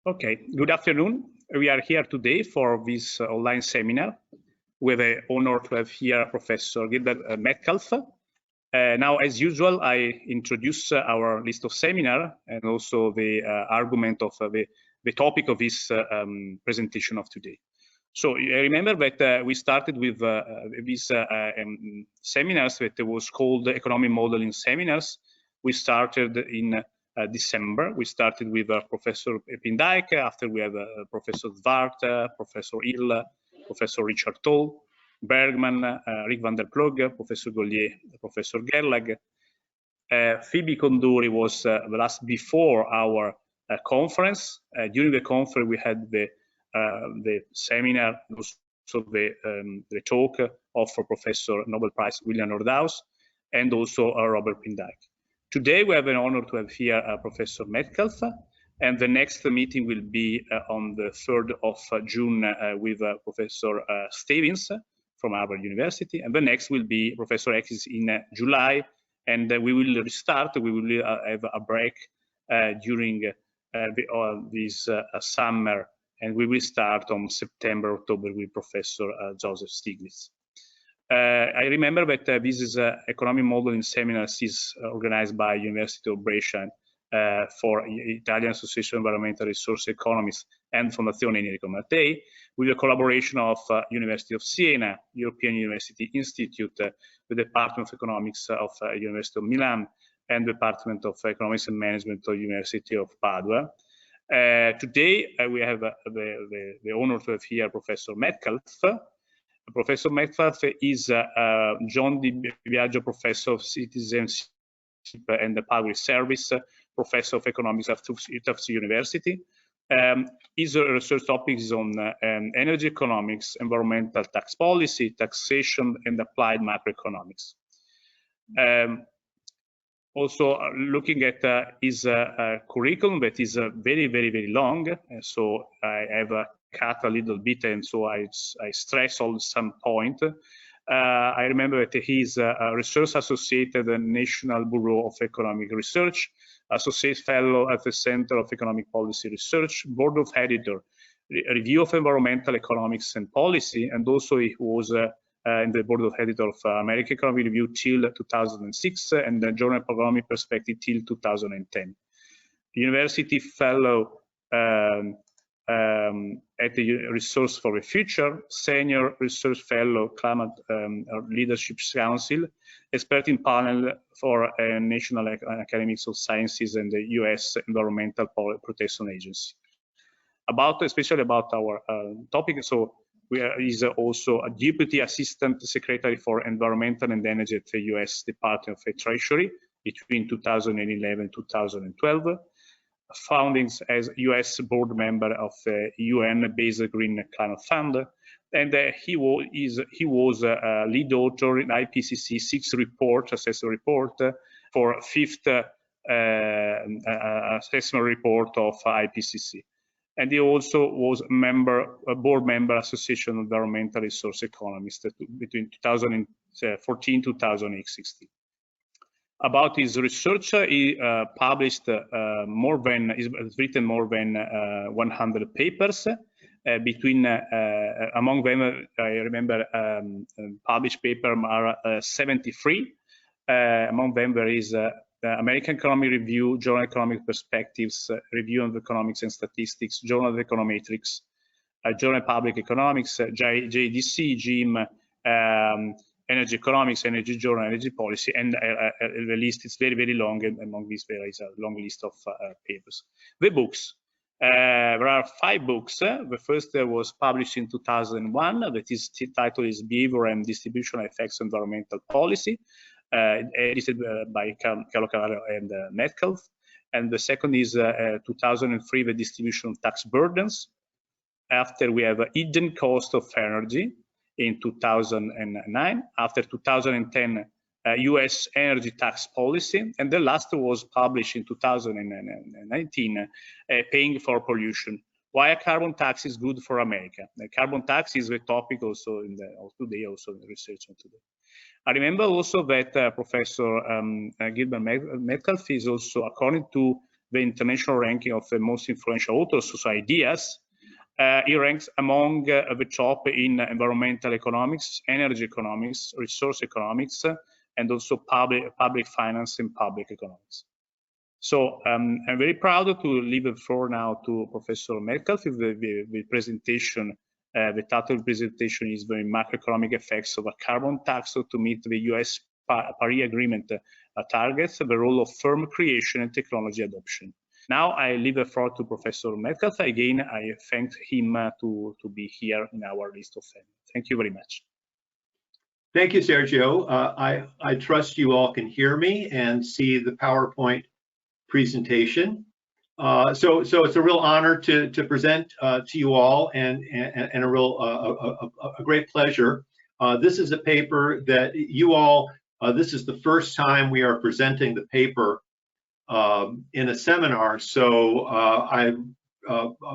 Okay, good afternoon. We are here today for this online seminar with the honor to have here Professor Gilbert Metcalf. Now, as usual, I introduce our list of seminar and also the argument of the topic of this presentation of today. So I remember that we started with these seminars that was called economic modeling seminars. We started in December. We started with Professor Epindijk. After we have Professor Zwart, Professor Hill, Professor Richard Toll, Bergman, Rick van der Plug, Professor Gollier, Professor Gerlag. Phoebe Konduri was the last before our conference. During the conference, we had the seminar, also the talk of Professor Nobel Prize William Nordhaus, and also Robert Pindijk. Today, we have an honor to have here Professor Metcalf, and the next meeting will be on the 3rd of June with Professor Stevens from Harvard University, and the next will be Professor X in July, and we will restart. We will have a break during this summer, and we will start on September, October with Professor Joseph Stiglitz. I remember that this is economic modeling seminars is organized by University of Brescia for Italian Association of Environmental Resource Economists and Fondazione Enrico Mattei, with the collaboration of University of Siena, European University Institute, the Department of Economics of University of Milan, and the Department of Economics and Management of University of Padua. Today, we have the honor to have here Professor Metcalf. Professor Metcalf is John Di Biagio Professor of Citizenship and the Public Service, Professor of Economics at Tufts University. His research topic is on energy economics, environmental tax policy, taxation, and applied macroeconomics. Also, looking at his curriculum, that is very, very, very long, so I have cut a little bit, and so I stress on some point. I remember that he is a research associate at the National Bureau of Economic Research, associate fellow at the Center of Economic Policy Research, board of editor, review of environmental economics and policy, and also he was in the board of editor of American Economic Review till 2006, and the Journal of Economic Perspective till 2010. University fellow at the Resource for the Future, Senior Research Fellow, Climate Leadership Council, expert in panel for National Academies of Sciences and the US Environmental Protection Agency. Especially about our topic, so is also a Deputy Assistant Secretary for Environmental and Energy at the US Department of the Treasury between 2011 and 2012. Foundings as US board member of the UN-based Green Climate Fund, and he was a lead author in IPCC 6th report, assessment report, for 5th assessment report of IPCC. And he also was a board member Association of Environmental Resource Economists between 2014 to 2016. About his research, he published he's written more than 100 papers. Among them, I remember published paper are 73. Among them, there is the American Economic Review, Journal of Economic Perspectives, Review of Economics and Statistics, Journal of Econometrics, Journal of Public Economics, JDC, JIM, Energy Economics, Energy Journal, Energy Policy, and the list is very, very long, and among these there is a long list of papers. The books. There are 5 books. The first was published in 2001, that is title is Behavior and Distributional Effects of Environmental Policy, edited by Carlo Cavallo and Metcalf. And the second is 2003, The Distribution of Tax Burdens. After we have Hidden Cost of Energy in 2009. After 2010, US energy tax policy, and the last was published in 2019, Paying for Pollution, why a carbon tax is good for America. The carbon tax is the topic also in today, also in the research on today. I remember also that Professor Gilbert Metcalf is also, according to the international ranking of the most influential authors, so ideas, he ranks among the top in environmental economics, energy economics, resource economics, and also public finance and public economics. So I'm very proud to leave the floor now to Professor Metcalf. The presentation, the title of the presentation is the macroeconomic effects of a carbon tax to meet the US Paris Agreement targets, the role of firm creation and technology adoption. Now I leave the floor to Professor Metcalf. Again, I thank him to be here in our list of them. Thank you very much. Thank you, Sergio. I trust you all can hear me and see the PowerPoint presentation. So it's a real honor to present to you all, and a great pleasure. This is a paper that you all, this is the first time we are presenting the paper in a seminar. So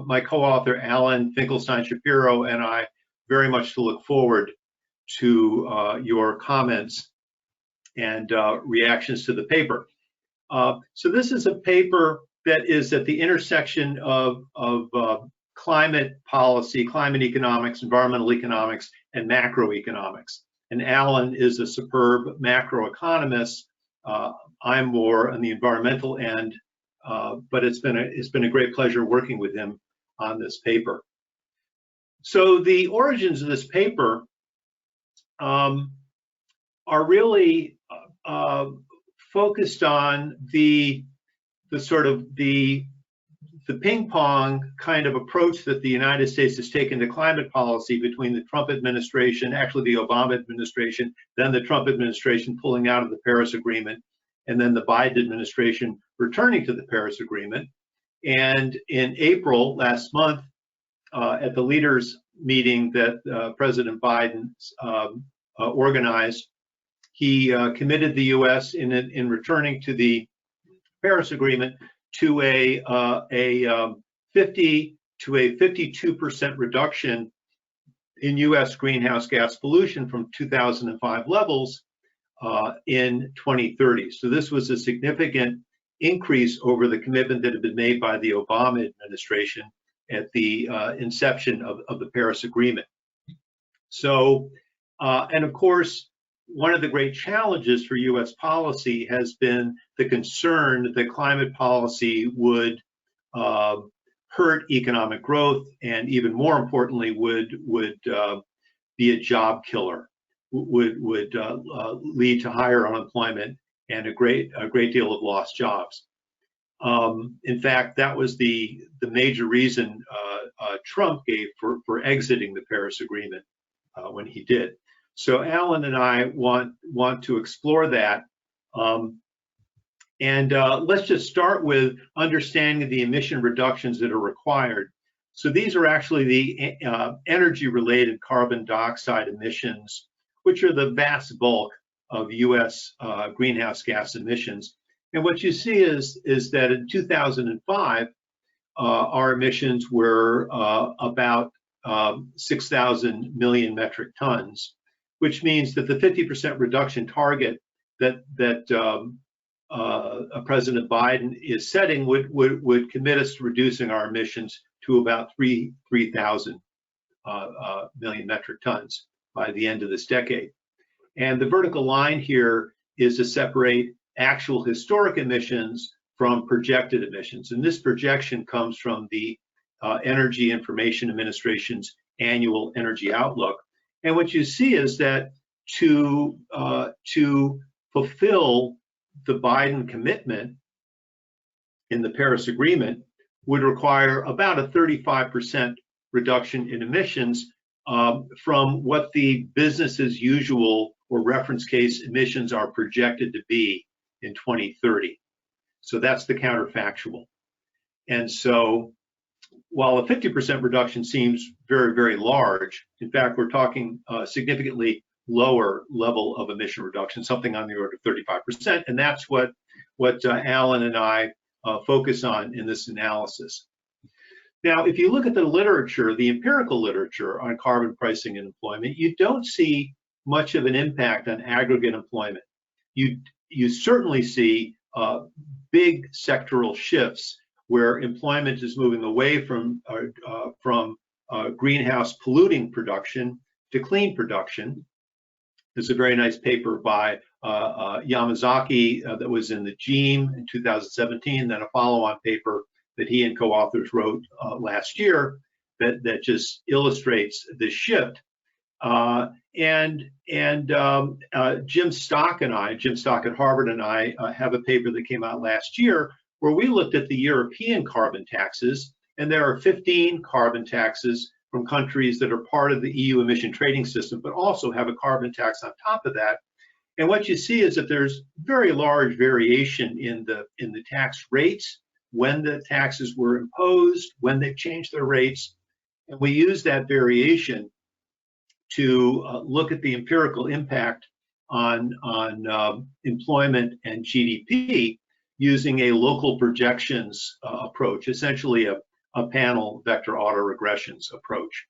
my co-author Alan Finkelstein-Shapiro and I very much to look forward to your comments and reactions to the paper. So this is a paper that is at the intersection of climate policy, climate economics, environmental economics, and macroeconomics. And Alan is a superb macroeconomist. I'm more on the environmental end, but it's been a great pleasure working with him on this paper. So the origins of this paper are really focused on the ping pong kind of approach that the United States has taken to climate policy between the Trump administration, actually the Obama administration, then the Trump administration pulling out of the Paris Agreement, and then the Biden administration returning to the Paris Agreement. And in April last month, at the leaders meeting that President Biden organized, he committed the U.S. in returning to the Paris Agreement to a 50 to a 52% reduction in U.S. greenhouse gas pollution from 2005 levels in 2030. So this was a significant increase over the commitment that had been made by the Obama administration at the inception of the Paris Agreement. So, and of course, one of the great challenges for U.S. policy has been the concern that climate policy would hurt economic growth, and even more importantly, would be a job killer, would lead to higher unemployment and a great deal of lost jobs. In fact, that was the major reason Trump gave for exiting the Paris Agreement when he did. So Alan and I want to explore that. Let's just start with understanding the emission reductions that are required. So these are actually the energy-related carbon dioxide emissions, which are the vast bulk of U.S. greenhouse gas emissions. And what you see is that in 2005, our emissions were about 6,000 million metric tons, which means that the 50% reduction target that President Biden is setting would commit us to reducing our emissions to about 3,000 million metric tons by the end of this decade. And the vertical line here is to separate actual historic emissions from projected emissions. And this projection comes from the Energy Information Administration's annual energy outlook. And what you see is that to fulfill the Biden commitment in the Paris Agreement would require about a 35% reduction in emissions from what the business as usual or reference case emissions are projected to be in 2030. So that's the counterfactual. And so while a 50% reduction seems very, very large, in fact, we're talking significantly lower level of emission reduction, something on the order of 35%. And that's what Alan and I focus on in this analysis. Now, if you look at the literature, the empirical literature on carbon pricing and employment, you don't see much of an impact on aggregate employment. You certainly see big sectoral shifts where employment is moving away from greenhouse polluting production to clean production. There's a very nice paper by Yamazaki that was in the GEAM in 2017, then a follow-on paper that he and co-authors wrote last year that just illustrates this shift. Jim Stock at Harvard and I have a paper that came out last year where we looked at the European carbon taxes, and there are 15 carbon taxes from countries that are part of the EU emission trading system, but also have a carbon tax on top of that. And what you see is that there's very large variation in the tax rates, when the taxes were imposed, when they've changed their rates. And we use that variation to look at the empirical impact on employment and GDP using a local projections approach, essentially a panel vector autoregressions approach.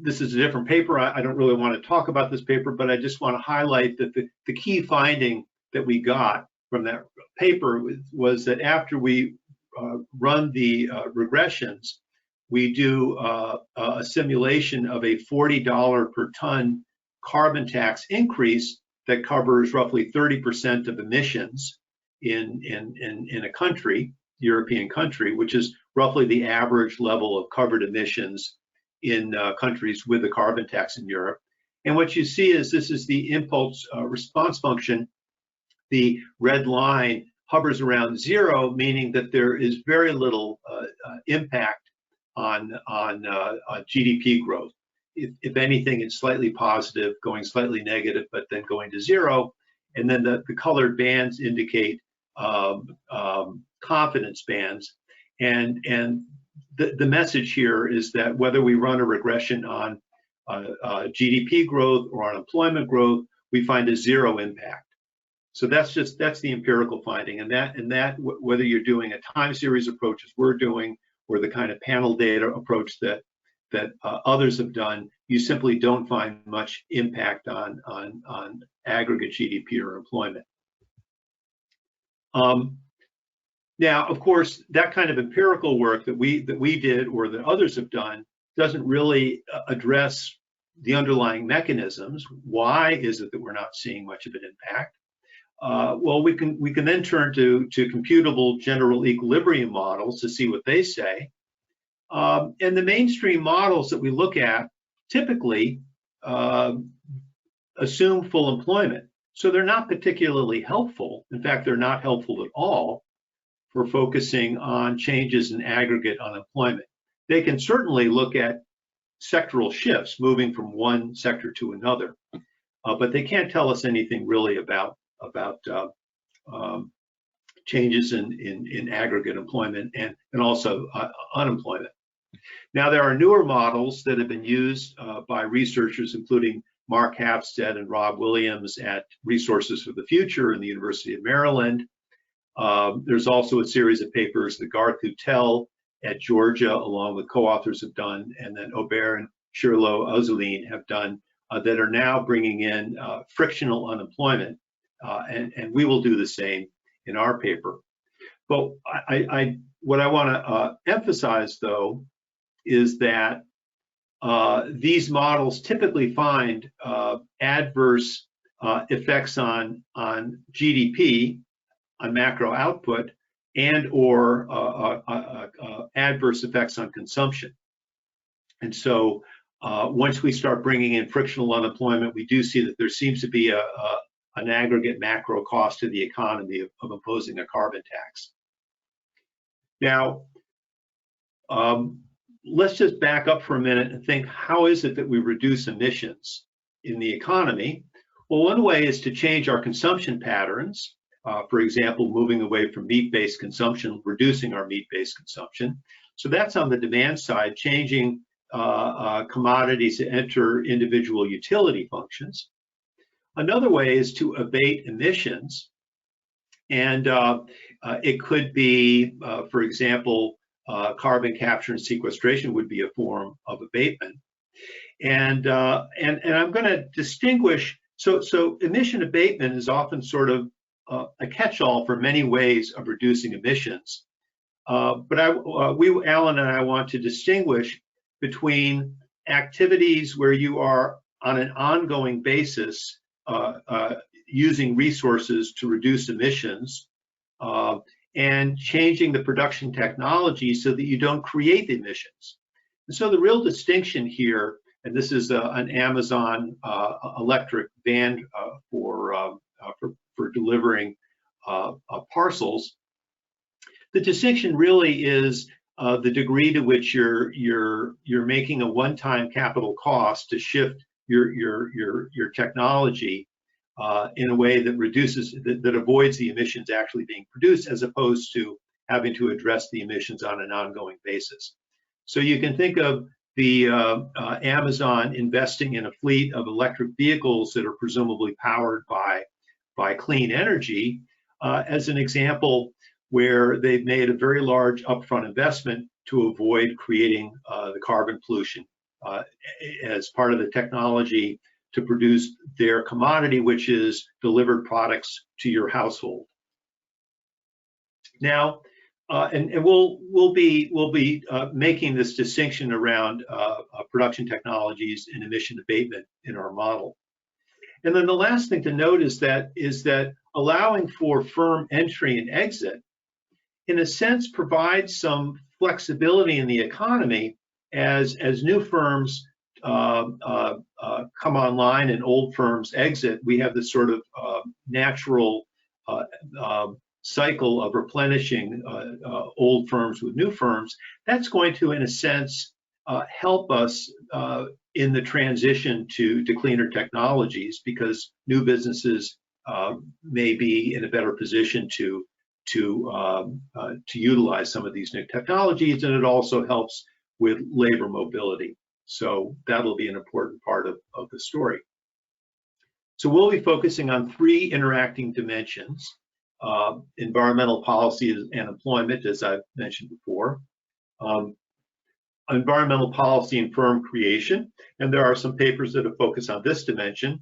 This is a different paper. I don't really want to talk about this paper, but I just want to highlight that the key finding that we got from that paper was that after we run the regressions, we do a simulation of a $40 per ton carbon tax increase that covers roughly 30% of emissions in a country, European country, which is roughly the average level of covered emissions in countries with a carbon tax in Europe. And what you see is this is the impulse response function. The red line hovers around 0, meaning that there is very little impact on GDP growth. If anything, it's slightly positive, going slightly negative, but then going to 0. And then the colored bands indicate confidence bands. And the message here is that whether we run a regression on GDP growth or on employment growth, we find a 0 impact. So that's the empirical finding, and that whether you're doing a time series approach as we're doing, or the kind of panel data approach that others have done, you simply don't find much impact on aggregate GDP or employment. Now, of course, that kind of empirical work that we did or that others have done doesn't really address the underlying mechanisms. Why is it that we're not seeing much of an impact? Well, we can then turn to computable general equilibrium models to see what they say. And the mainstream models that we look at typically assume full employment. So they're not particularly helpful. In fact, they're not helpful at all for focusing on changes in aggregate unemployment. They can certainly look at sectoral shifts, moving from one sector to another, but they can't tell us anything really about changes in aggregate employment and also unemployment. Now, there are newer models that have been used by researchers, including Mark Hafstead and Rob Williams at Resources for the Future in the University of Maryland. There's also a series of papers that Garth Hutel at Georgia, along with co-authors, have done, and then Aubert and Shirlo Ozeline have done, that are now bringing in frictional unemployment, and we will do the same in our paper. But what I want to emphasize, though, is that these models typically find adverse effects on GDP, on macro output, and or adverse effects on consumption. And so once we start bringing in frictional unemployment, we do see that there seems to be an aggregate macro cost to the economy of imposing a carbon tax. Now, let's just back up for a minute and think, how is it that we reduce emissions in the economy? Well, one way is to change our consumption patterns. For example, moving away from meat-based consumption, reducing our meat-based consumption. So that's on the demand side, changing commodities to enter individual utility functions. Another way is to abate emissions. And it could be, for example, carbon capture and sequestration would be a form of abatement. And I'm going to distinguish So emission abatement is often sort of a catch-all for many ways of reducing emissions. But Alan and I want to distinguish between activities where you are on an ongoing basis using resources to reduce emissions and changing the production technology so that you don't create the emissions. And so the real distinction here, and this is an Amazon electric van for delivering parcels. The distinction really is the degree to which you're making a one-time capital cost to shift your technology in a way that reduces that avoids the emissions actually being produced, as opposed to having to address the emissions on an ongoing basis. So you can think of the Amazon investing in a fleet of electric vehicles that are presumably powered by clean energy as an example where they've made a very large upfront investment to avoid creating the carbon pollution as part of the technology to produce their commodity, which is delivered products to your household. Now, and we'll be making this distinction around production technologies and emission abatement in our model. And then the last thing to note is that allowing for firm entry and exit, in a sense, provides some flexibility in the economy as new firms come online and old firms exit. We have this sort of natural cycle of replenishing old firms with new firms. That's going to, in a sense, help us in the transition to cleaner technologies, because new businesses may be in a better position to utilize some of these new technologies, and it also helps with labor mobility. So that'll be an important part of the story. So we'll be focusing on three interacting dimensions: environmental policy and employment, as I've mentioned before, environmental policy and firm creation, and there are some papers that have focused on this dimension.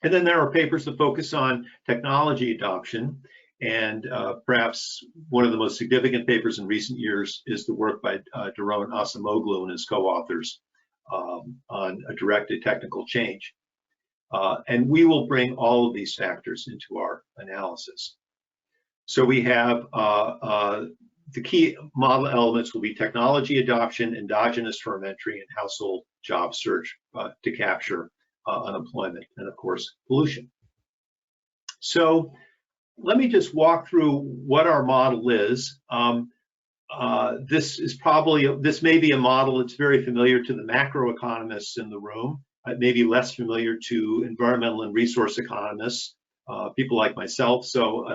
And then there are papers that focus on technology adoption, and perhaps one of the most significant papers in recent years is the work by Daron Acemoglu and his co-authors on a directed technical change. And we will bring all of these factors into our analysis. So we have the key model elements will be technology adoption, endogenous firm entry, and household job search to capture unemployment, and of course, pollution. So let me just walk through what our model is. This may be a model that's very familiar to the macroeconomists in the room. It may be less familiar to environmental and resource economists, people like myself. So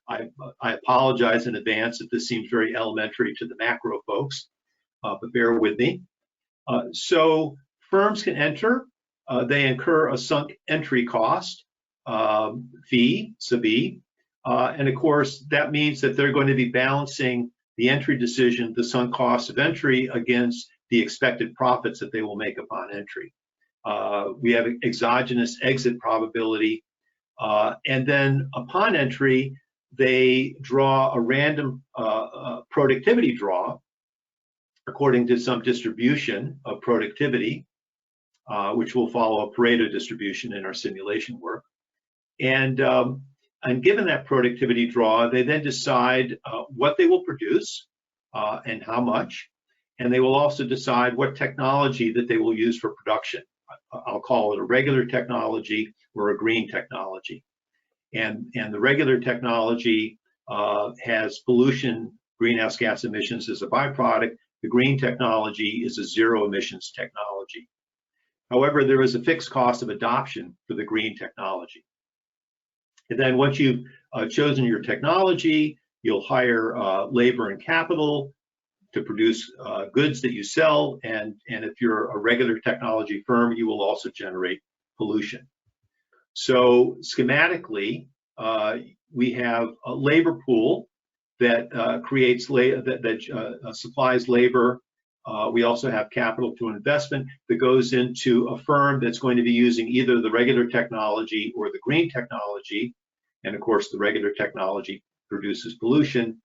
I apologize in advance if this seems very elementary to the macro folks, but bear with me. So firms can enter. They incur a sunk entry cost, fee, SAB, and of course that means that they're going to be balancing the entry decision, the sunk cost of entry, against the expected profits that they will make upon entry. We have exogenous exit probability, and then upon entry they draw a random productivity draw according to some distribution of productivity, which will follow a Pareto distribution in our simulation work. And given that productivity draw, they then decide what they will produce and how much, and they will also decide what technology that they will use for production. I'll call it a regular technology or a green technology. And the regular technology has pollution, greenhouse gas emissions as a byproduct. The green technology is a zero emissions technology. However, there is a fixed cost of adoption for the green technology. And then once you've chosen your technology, you'll hire labor and capital to produce goods that you sell. And if you're a regular technology firm, you will also generate pollution. So schematically, we have a labor pool that creates that supplies labor We also have capital to investment that goes into a firm that's going to be using either the regular technology or the green technology. And of course, the regular technology produces pollution.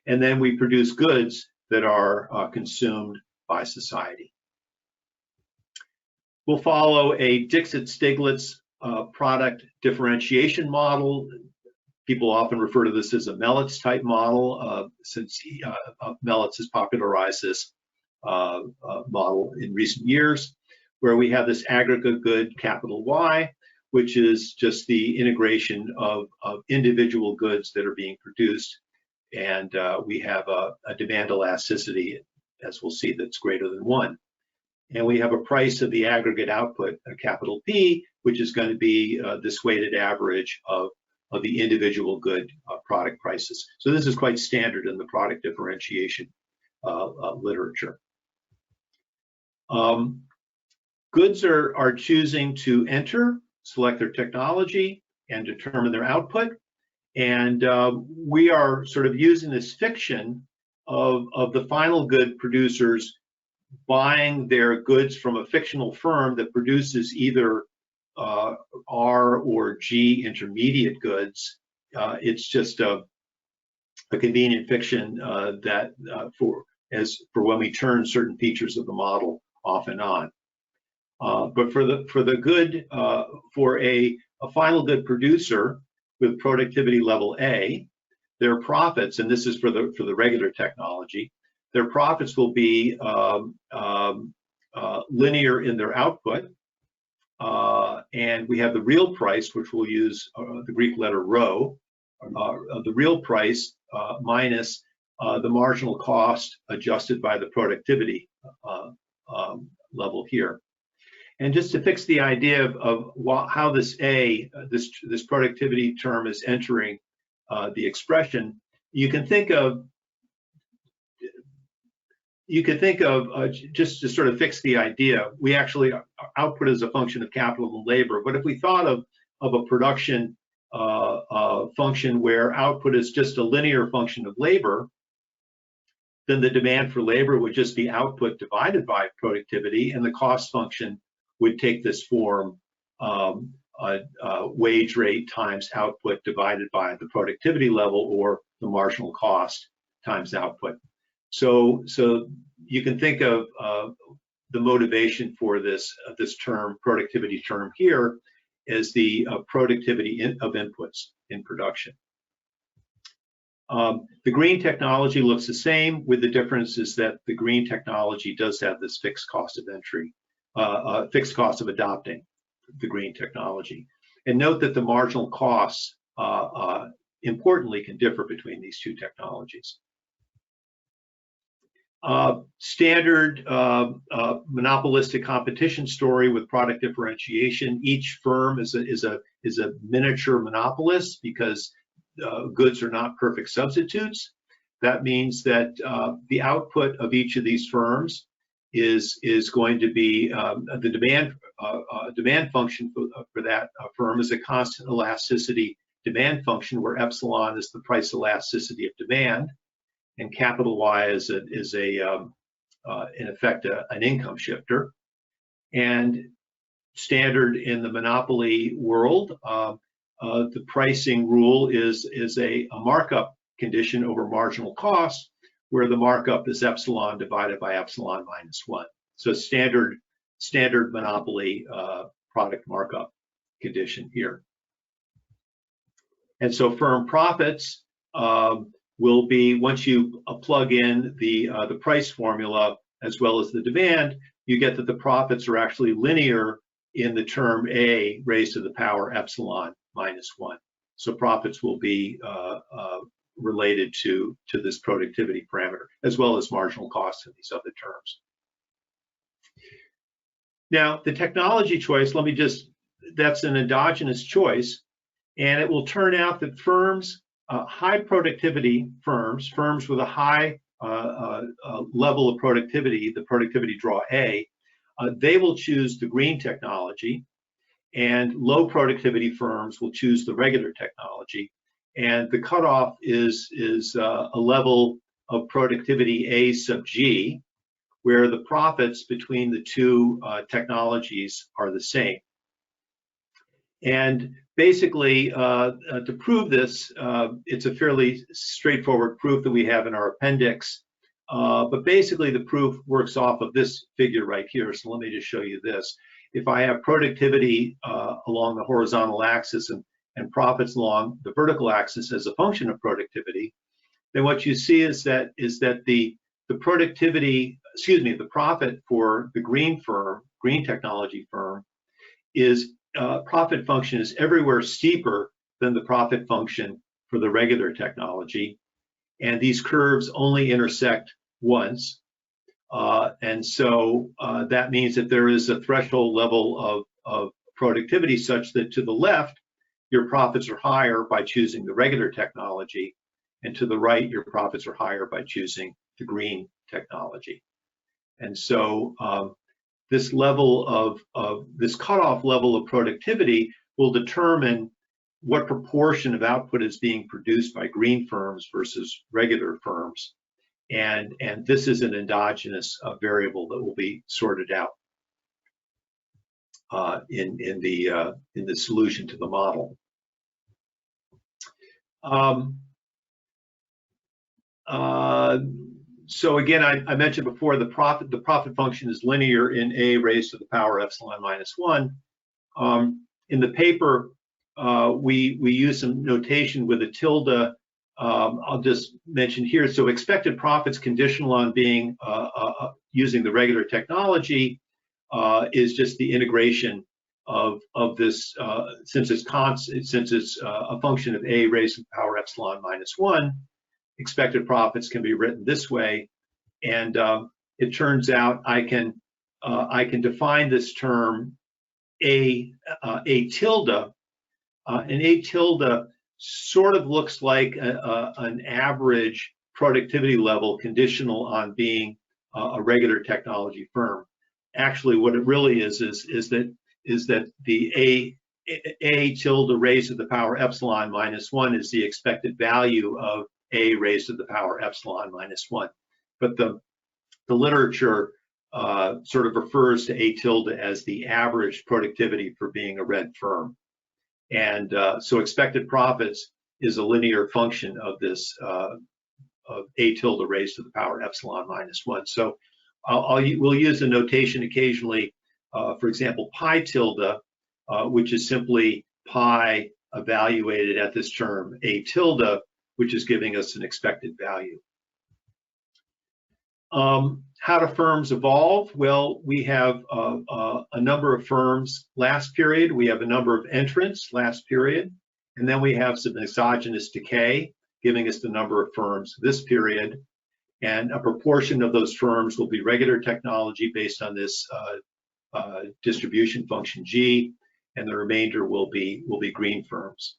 And then we produce goods that are consumed by society. We'll follow a Dixit-Stiglitz product differentiation model. People often refer to this as a Melitz type model, since Melitz has popularized this model in recent years, where we have this aggregate good, capital Y, which is just the integration of individual goods that are being produced. And we have a demand elasticity, as we'll see, that's greater than 1. And we have a price of the aggregate output, a capital P, which is going to be this weighted average of the individual good product prices. So this is quite standard in the product differentiation literature. Goods are choosing to enter, select their technology, and determine their output. And we are sort of using this fiction of the final good producers buying their goods from a fictional firm that produces either R or G intermediate goods. It's just a convenient fiction that for when we turn certain features of the model off and on. But for the good, for a final good producer with productivity level A, their profits, and this is for the regular technology, their profits will be linear in their output. And we have the real price, which we'll use the Greek letter rho, the real price minus the marginal cost adjusted by the productivity level here. And just to fix the idea of how this this productivity term is entering the expression, you can think of just to sort of fix the idea, we actually output as a function of capital and labor. But if we thought of a production function where output is just a linear function of labor, then the demand for labor would just be output divided by productivity, and the cost function would take this form, wage rate times output divided by the productivity level, or the marginal cost times output. So you can think of the motivation for this term, productivity term here, as the productivity of inputs in production. The green technology looks the same, with the difference is that the green technology does have this fixed cost of entry, fixed cost of adopting the green technology. And note that the marginal costs, importantly, can differ between these two technologies. Standard monopolistic competition story with product differentiation. Each firm is a miniature monopolist because goods are not perfect substitutes. That means that the output of each of these firms is going to be the demand function for that firm is a constant elasticity demand function, where epsilon is the price elasticity of demand, and capital Y is in effect an income shifter. And standard in the monopoly world, the pricing rule is a markup condition over marginal cost, where the markup is epsilon divided by epsilon minus 1. So standard monopoly product markup condition here. And so firm profits will be, once you plug in the price formula as well as the demand, you get that the profits are actually linear in the term A raised to the power epsilon minus 1. So profits will be related to this productivity parameter, as well as marginal costs in these other terms. Now, the technology choice, that's an endogenous choice, and it will turn out that firms, high productivity firms with a high level of productivity, the productivity draw A, they will choose the green technology, and low productivity firms will choose the regular technology. And the cutoff is a level of productivity A sub G, where the profits between the two technologies are the same. And basically, to prove this, it's a fairly straightforward proof that we have in our appendix. But basically, the proof works off of this figure right here. So let me just show you this. If I have productivity along the horizontal axis and profits along the vertical axis as a function of productivity, then what you see is that the productivity, excuse me, the profit for the green technology firm is profit function is everywhere steeper than the profit function for the regular technology, and these curves only intersect once, and so that means that there is a threshold level of productivity such that to the left your profits are higher by choosing the regular technology, and to the right your profits are higher by choosing the green technology. And so this level of this cutoff level of productivity will determine what proportion of output is being produced by green firms versus regular firms, and this is an endogenous variable that will be sorted out in the solution to the model. So again, I mentioned before the profit function is linear in a raised to the power epsilon minus 1. In the paper, we use some notation with a tilde. I'll just mention here. So expected profits conditional on being using the regular technology is just the integration of this since it's a function of a raised to the power epsilon minus 1. Expected profits can be written this way, and it turns out I can define this term a tilde, and a tilde sort of looks like an average productivity level conditional on being a regular technology firm. Actually, what it really is that the a tilde raised to the power epsilon minus 1 is the expected value of a raised to the power epsilon minus 1. But the literature sort of refers to a tilde as the average productivity for being a red firm. And so expected profits is a linear function of this of a tilde raised to the power epsilon minus 1. So we'll use a notation occasionally, for example, pi tilde, which is simply pi evaluated at this term a tilde, which is giving us an expected value. How do firms evolve? Well, we have a number of firms last period. We have a number of entrants last period. And then we have some exogenous decay, giving us the number of firms this period. And a proportion of those firms will be regular technology based on this distribution function G, and the remainder will be green firms.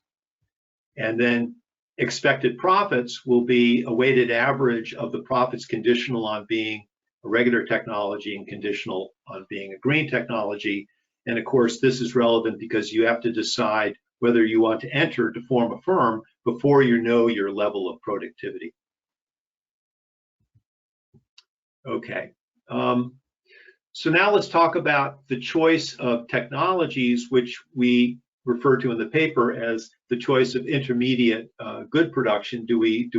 And then expected profits will be a weighted average of the profits conditional on being a regular technology and conditional on being a green technology. And of course, this is relevant because you have to decide whether you want to enter to form a firm before you know your level of productivity. Okay. So now let's talk about the choice of technologies, which we refer to in the paper as the choice of intermediate good production. Do we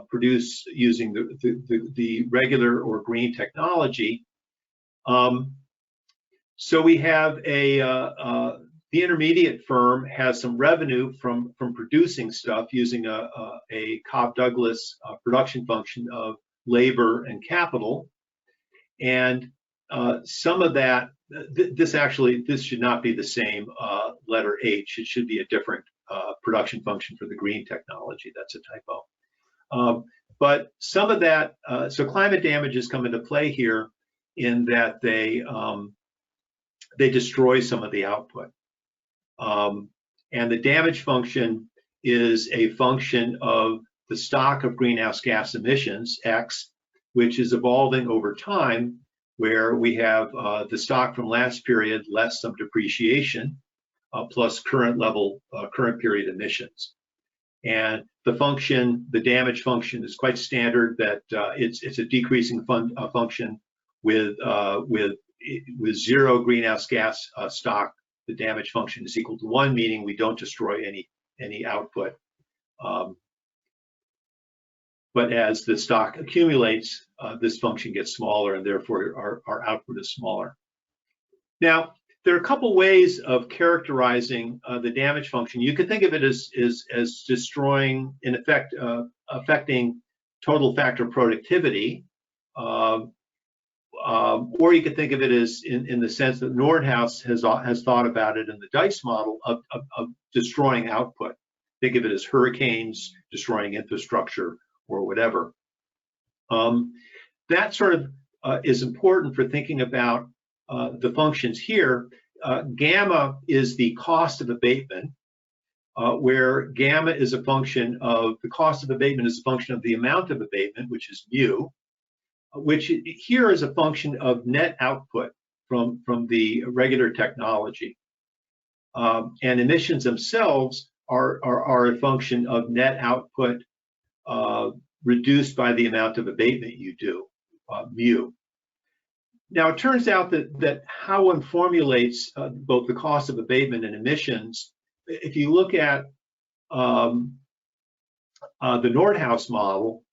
produce using the regular or green technology? So we have the intermediate firm has some revenue from producing stuff using a Cobb-Douglas production function of labor and capital, and some of that. This should not be the same letter H. It should be a different production function for the green technology. That's a typo. But some of that, so climate damages come into play here in that they destroy some of the output. And the damage function is a function of the stock of greenhouse gas emissions, X, which is evolving over time, where we have the stock from last period less some depreciation plus current period emissions. And the function, the damage function, is quite standard that it's a decreasing function with zero greenhouse gas stock, the damage function is equal to 1, meaning we don't destroy any output. But as the stock accumulates, this function gets smaller, and therefore our output is smaller. Now, there are a couple ways of characterizing the damage function. You could think of it as destroying, in effect, affecting total factor productivity, or you could think of it as in the sense that Nordhaus has thought about it in the DICE model of destroying output. Think of it as hurricanes destroying infrastructure or whatever. That sort of is important for thinking about the functions here. Gamma is the cost of abatement, where gamma is a function of the cost of abatement is a function of the amount of abatement, which is mu, which here is a function of net output from the regular technology. And emissions themselves are a function of net output reduced by the amount of abatement you do, mu. Now, it turns out that how one formulates both the cost of abatement and emissions, if you look at the Nordhaus model,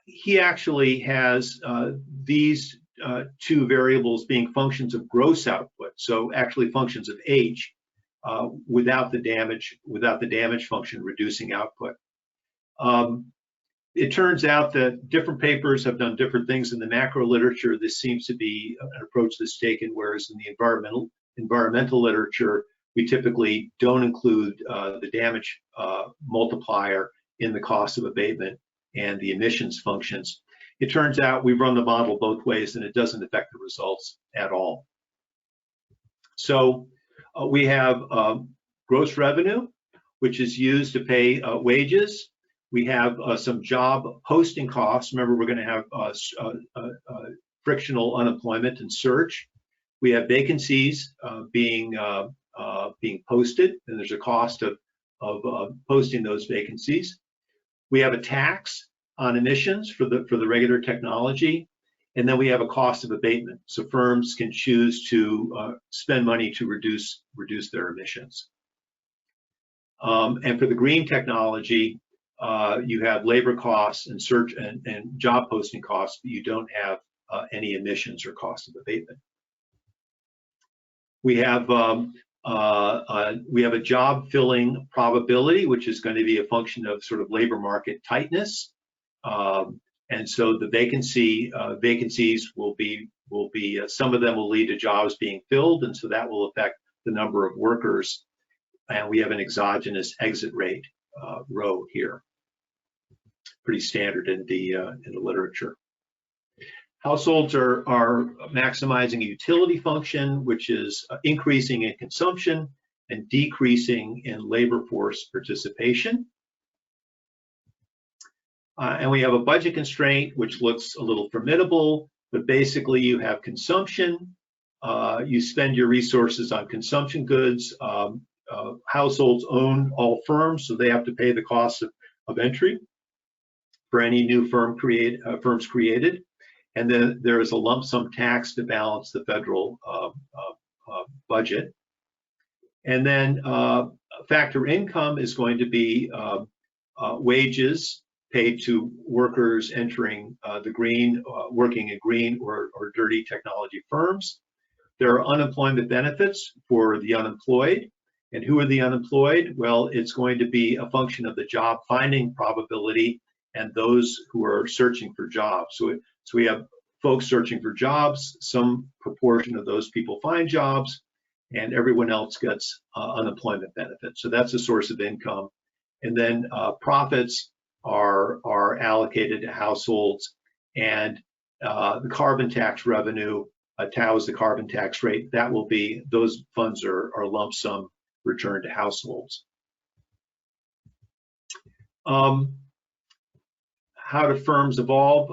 he actually has these two variables being functions of gross output, so actually functions of H, without the damage function reducing output. It turns out that different papers have done different things in the macro literature. This seems to be an approach that's taken, whereas in the environmental literature, we typically don't include the damage multiplier in the cost of abatement and the emissions functions. It turns out we run the model both ways, and it doesn't affect the results at all. So we have gross revenue, which is used to pay wages. We have some job posting costs. Remember, we're going to have frictional unemployment and search. We have vacancies being posted, and there's a cost of posting those vacancies. We have a tax on emissions for the regular technology, and then we have a cost of abatement. So firms can choose to spend money to reduce their emissions. And for the green technology, you have labor costs and search and job posting costs, but you don't have any emissions or cost of abatement. We have a job filling probability, which is going to be a function of sort of labor market tightness, and so the vacancies will be some of them will lead to jobs being filled, and so that will affect the number of workers. And we have an exogenous exit rate row here, pretty standard in the literature. Households are maximizing a utility function, which is increasing in consumption and decreasing in labor force participation. And we have a budget constraint, which looks a little formidable, but basically you have consumption, you spend your resources on consumption goods. Households own all firms, so they have to pay the cost of entry for any new firms created. And then there is a lump sum tax to balance the federal budget. And then factor income is going to be wages paid to workers entering the green, working in green or dirty technology firms. There are unemployment benefits for the unemployed. And who are the unemployed? Well, it's going to be a function of the job finding probability and those who are searching for jobs. So we have folks searching for jobs, some proportion of those people find jobs, and everyone else gets unemployment benefits. So that's a source of income. And then profits are allocated to households, and the carbon tax revenue, tau is the carbon tax rate, that will be, those funds are lump sum returned to households. How do firms evolve?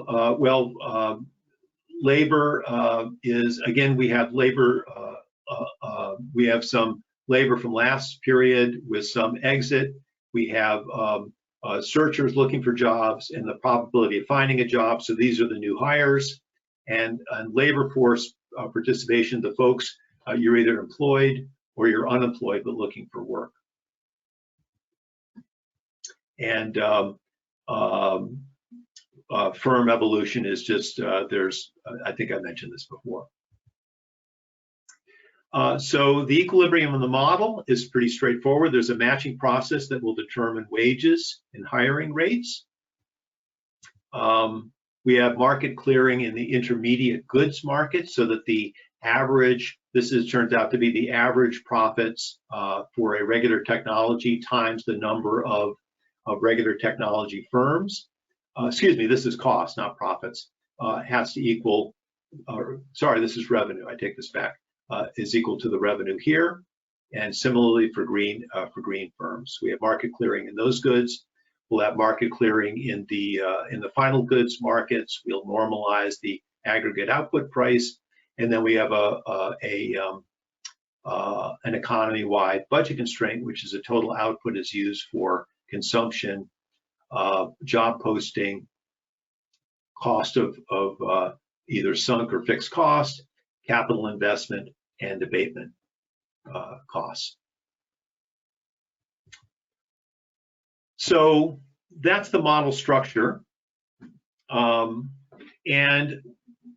Labor is, again, we have labor, we have some labor from last period with some exit. We have searchers looking for jobs and the probability of finding a job. So these are the new hires. and labor force participation, the folks you're either employed or you're unemployed but looking for work. And firm evolution is just, I think I mentioned this before. So the equilibrium in the model is pretty straightforward. There's a matching process that will determine wages and hiring rates. We have market clearing in the intermediate goods market, so that the average, turns out to be the average profits for a regular technology times the number of regular technology firms. Excuse me, this is cost, not profits. Has to equal, sorry, this is revenue. I take this back. Is equal to the revenue here, and similarly for green firms. We have market clearing in those goods. We'll have market clearing in the final goods markets. We'll normalize the aggregate output price, and then we have an economy-wide budget constraint, which is a total output is used for consumption, job posting, cost of either sunk or fixed cost, capital investment, and abatement costs. So that's the model structure. And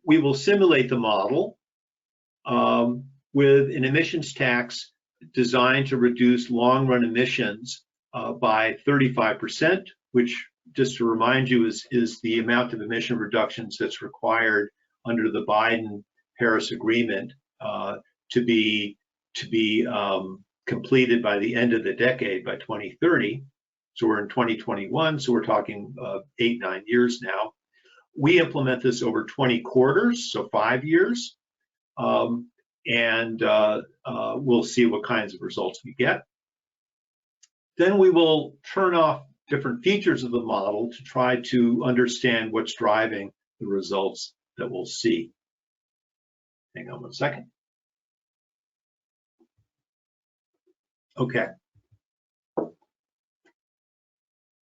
we will simulate the model with an emissions tax designed to reduce long-run emissions by 35%, which, just to remind you, is the amount of emission reductions that's required under the Biden-Paris Agreement to be completed by the end of the decade, by 2030. So we're in 2021, so we're talking 8-9 years now. We implement this over 20 quarters, so 5 years, and we'll see what kinds of results we get. Then we will turn off different features of the model to try to understand what's driving the results that we'll see. Hang on one second. Okay.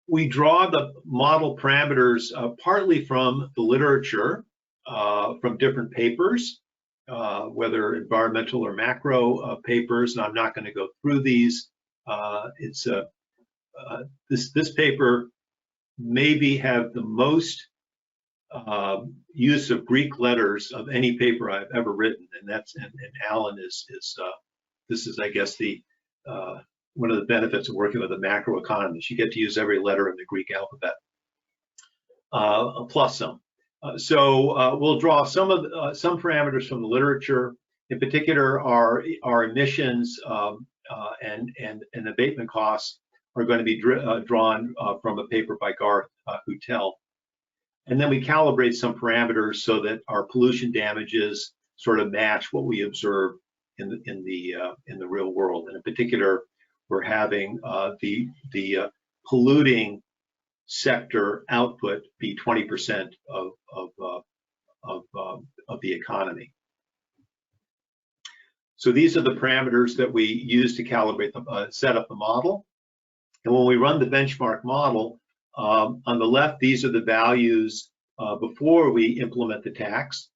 We draw the model parameters partly from the literature, from different papers, whether environmental or macro papers, and I'm not going to go through these. This paper maybe have the most use of Greek letters of any paper I've ever written, and Alan is this is, I guess, the one of the benefits of working with a macroeconomist. You get to use every letter in the Greek alphabet, plus some. So we'll draw some parameters from the literature. In particular, our emissions and abatement costs are going to be drawn from a paper by Garth Hutel. And then we calibrate some parameters so that our pollution damages sort of match what we observe in the real world. And in particular, we're having the polluting sector output be 20% of the economy. So these are the parameters that we use to calibrate set up the model. And when we run the benchmark model, on the left, these are the values before we implement the tax.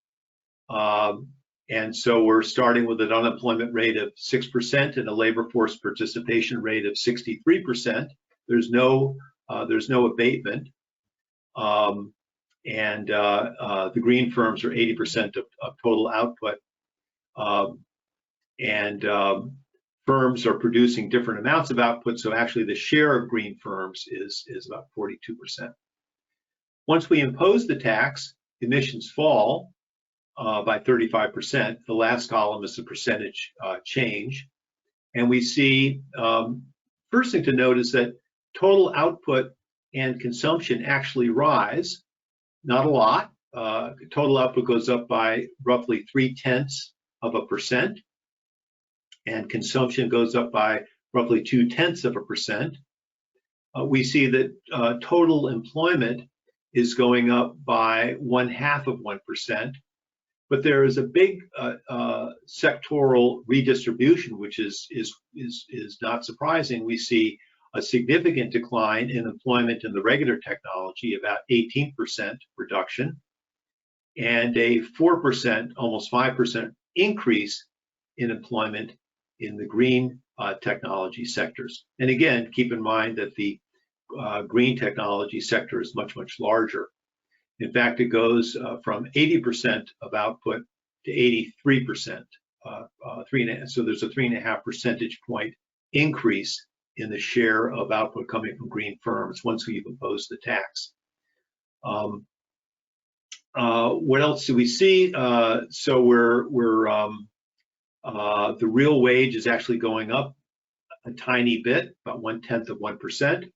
And so we're starting with an unemployment rate of 6% and a labor force participation rate of 63%. There's no abatement. And the green firms are 80% of total output. Firms are producing different amounts of output, so actually the share of green firms is about 42%. Once we impose the tax, emissions fall by 35%. The last column is the percentage change. And we see, first thing to note is that total output and consumption actually rise, not a lot. Total output goes up by roughly 0.3%, and consumption goes up by roughly 0.2%. We see that total employment is going up by 0.5%, but there is a big sectoral redistribution, which is not surprising. We see a significant decline in employment in the regular technology, about 18% reduction, and a 4%, almost 5% increase in employment in the green technology sectors. And again, keep in mind that the green technology sector is much, much larger. In fact, it goes from 80% of output to 83%. So there's a 3.5 percentage point increase in the share of output coming from green firms once we've imposed the tax. What else do we see? So the real wage is actually going up a tiny bit, about 1/10 of 1%,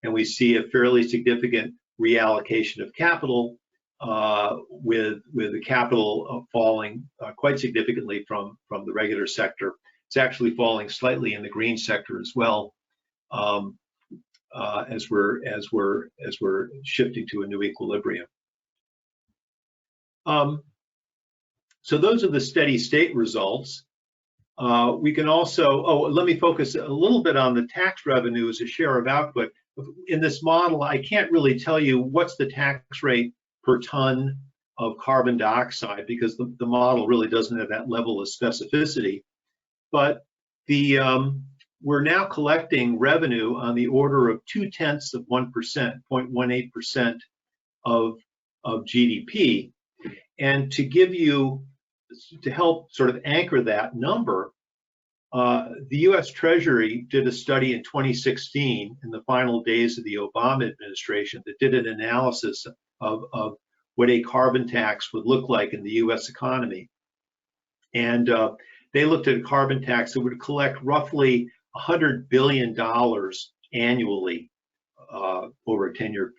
and we see a fairly significant reallocation of capital, with the capital falling quite significantly from the regular sector. It's actually falling slightly in the green sector as well, as we're shifting to a new equilibrium. So those are the steady state results. We can also, let me focus a little bit on the tax revenue as a share of output. In this model, I can't really tell you what's the tax rate per ton of carbon dioxide because the model really doesn't have that level of specificity. But we're now collecting revenue on the order of 0.2% of 1%, 0.18% of GDP. And to help sort of anchor that number, the US Treasury did a study in 2016 in the final days of the Obama administration that did an analysis of what a carbon tax would look like in the US economy. And they looked at a carbon tax that would collect roughly $100 billion annually over a 10-year,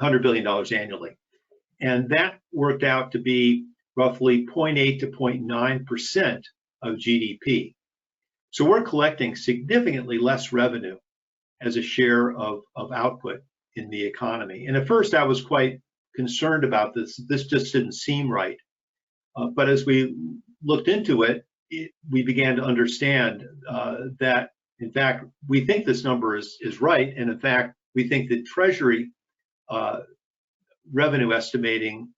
$100 billion annually. And that worked out to be roughly 0.8 to 0.9% of GDP. So we're collecting significantly less revenue as a share of output in the economy. And at first I was quite concerned about this. This just didn't seem right. But as we looked into it, we began to understand that, in fact, we think this number is right. And in fact, we think that Treasury revenue estimating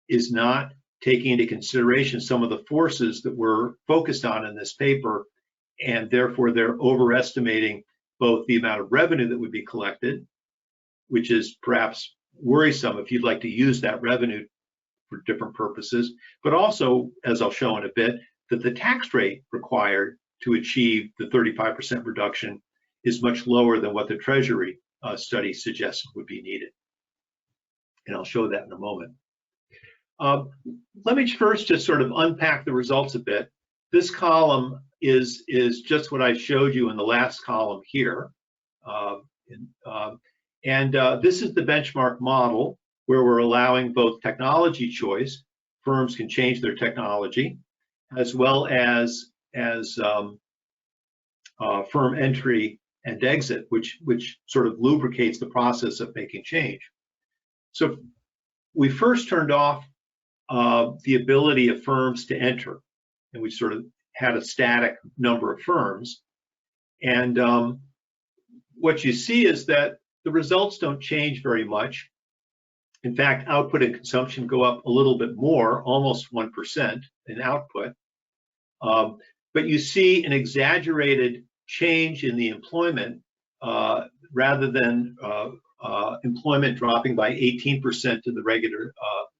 is not taking into consideration some of the forces that we're focused on in this paper, and therefore they're overestimating both the amount of revenue that would be collected, which is perhaps worrisome if you'd like to use that revenue for different purposes, but also, as I'll show in a bit, that the tax rate required to achieve the 35% reduction is much lower than what the Treasury study suggested would be needed. And I'll show that in a moment. Let me first just sort of unpack the results a bit. This column is just what I showed you in the last column here. This is the benchmark model where we're allowing both technology choice, firms can change their technology, as well as firm entry and exit, which sort of lubricates the process of making change. So we first turned off the ability of firms to enter, and we sort of had a static number of firms. And what you see is that the results don't change very much. In fact, output and consumption go up a little bit more, almost 1% in output. But you see an exaggerated change in the employment rather than employment dropping by 18% in the regular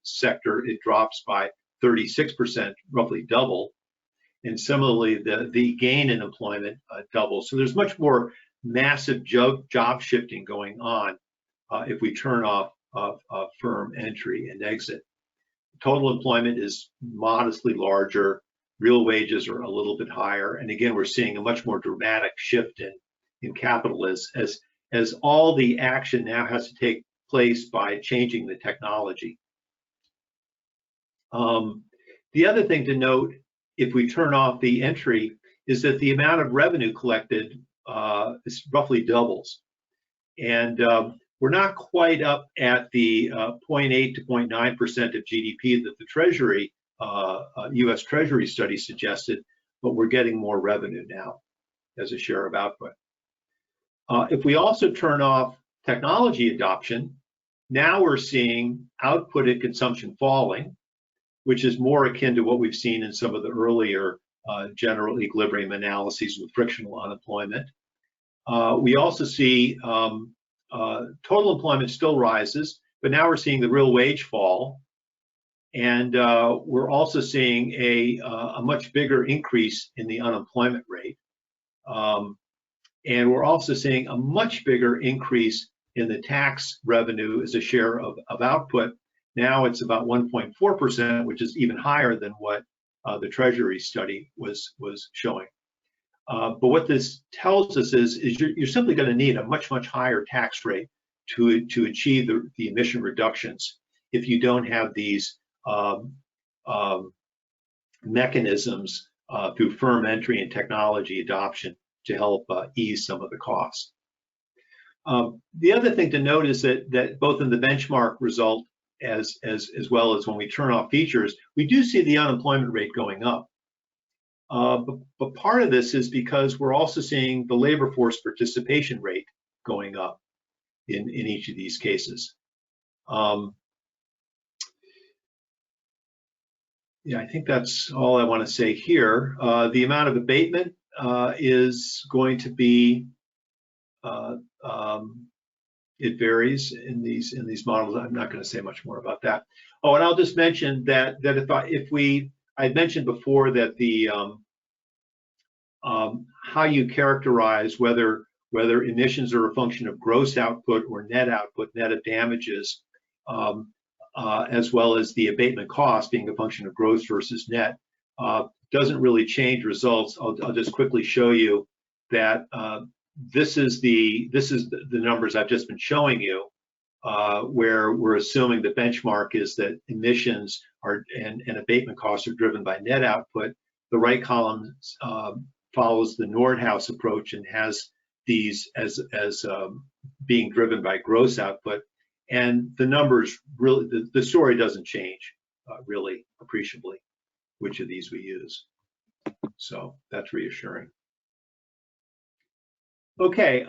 sector, it drops by 36%, roughly double. And similarly, the gain in employment doubles. So there's much more massive job shifting going on if we turn off firm entry and exit. Total employment is modestly larger. Real wages are a little bit higher. And again, we're seeing a much more dramatic shift in capital as all the action now has to take place by changing the technology. The other thing to note, if we turn off the entry, is that the amount of revenue collected is roughly doubles. And we're not quite up at the 0.8 to 0.9% of GDP that the Treasury, US Treasury study suggested, but we're getting more revenue now as a share of output. If we also turn off technology adoption, Now we're seeing output and consumption falling, which is more akin to what we've seen in some of the earlier general equilibrium analyses with frictional unemployment. We also see total employment still rises, but now we're seeing the real wage fall. And we're also seeing a much bigger increase in the unemployment rate. And we're also seeing a much bigger increase in the tax revenue as a share of output. Now it's about 1.4%, which is even higher than what the Treasury study was showing. But what this tells us is you're simply going to need a much higher tax rate to achieve the emission reductions if you don't have these mechanisms through firm entry and technology adoption to help ease some of the costs. The other thing to note is that both in the benchmark result as well as when we turn off features, we do see the unemployment rate going up. But part of this is because we're also seeing the labor force participation rate going up in each of these cases. Yeah, I think that's all I want to say here. The amount of abatement is going to be, it varies in these models. I'm not going to say much more about that. Oh, and I'll just mention that I mentioned before that the how you characterize whether emissions are a function of gross output or net output, net of damages, as well as the abatement cost being a function of gross versus net, doesn't really change results. I'll just quickly show you that this is the numbers I've just been showing you, where we're assuming the benchmark is that emissions are and abatement costs are driven by net output. The right column follows the Nordhaus approach and has these as being driven by gross output. And the numbers really, the story doesn't change really appreciably which of these we use. So that's reassuring. Okay,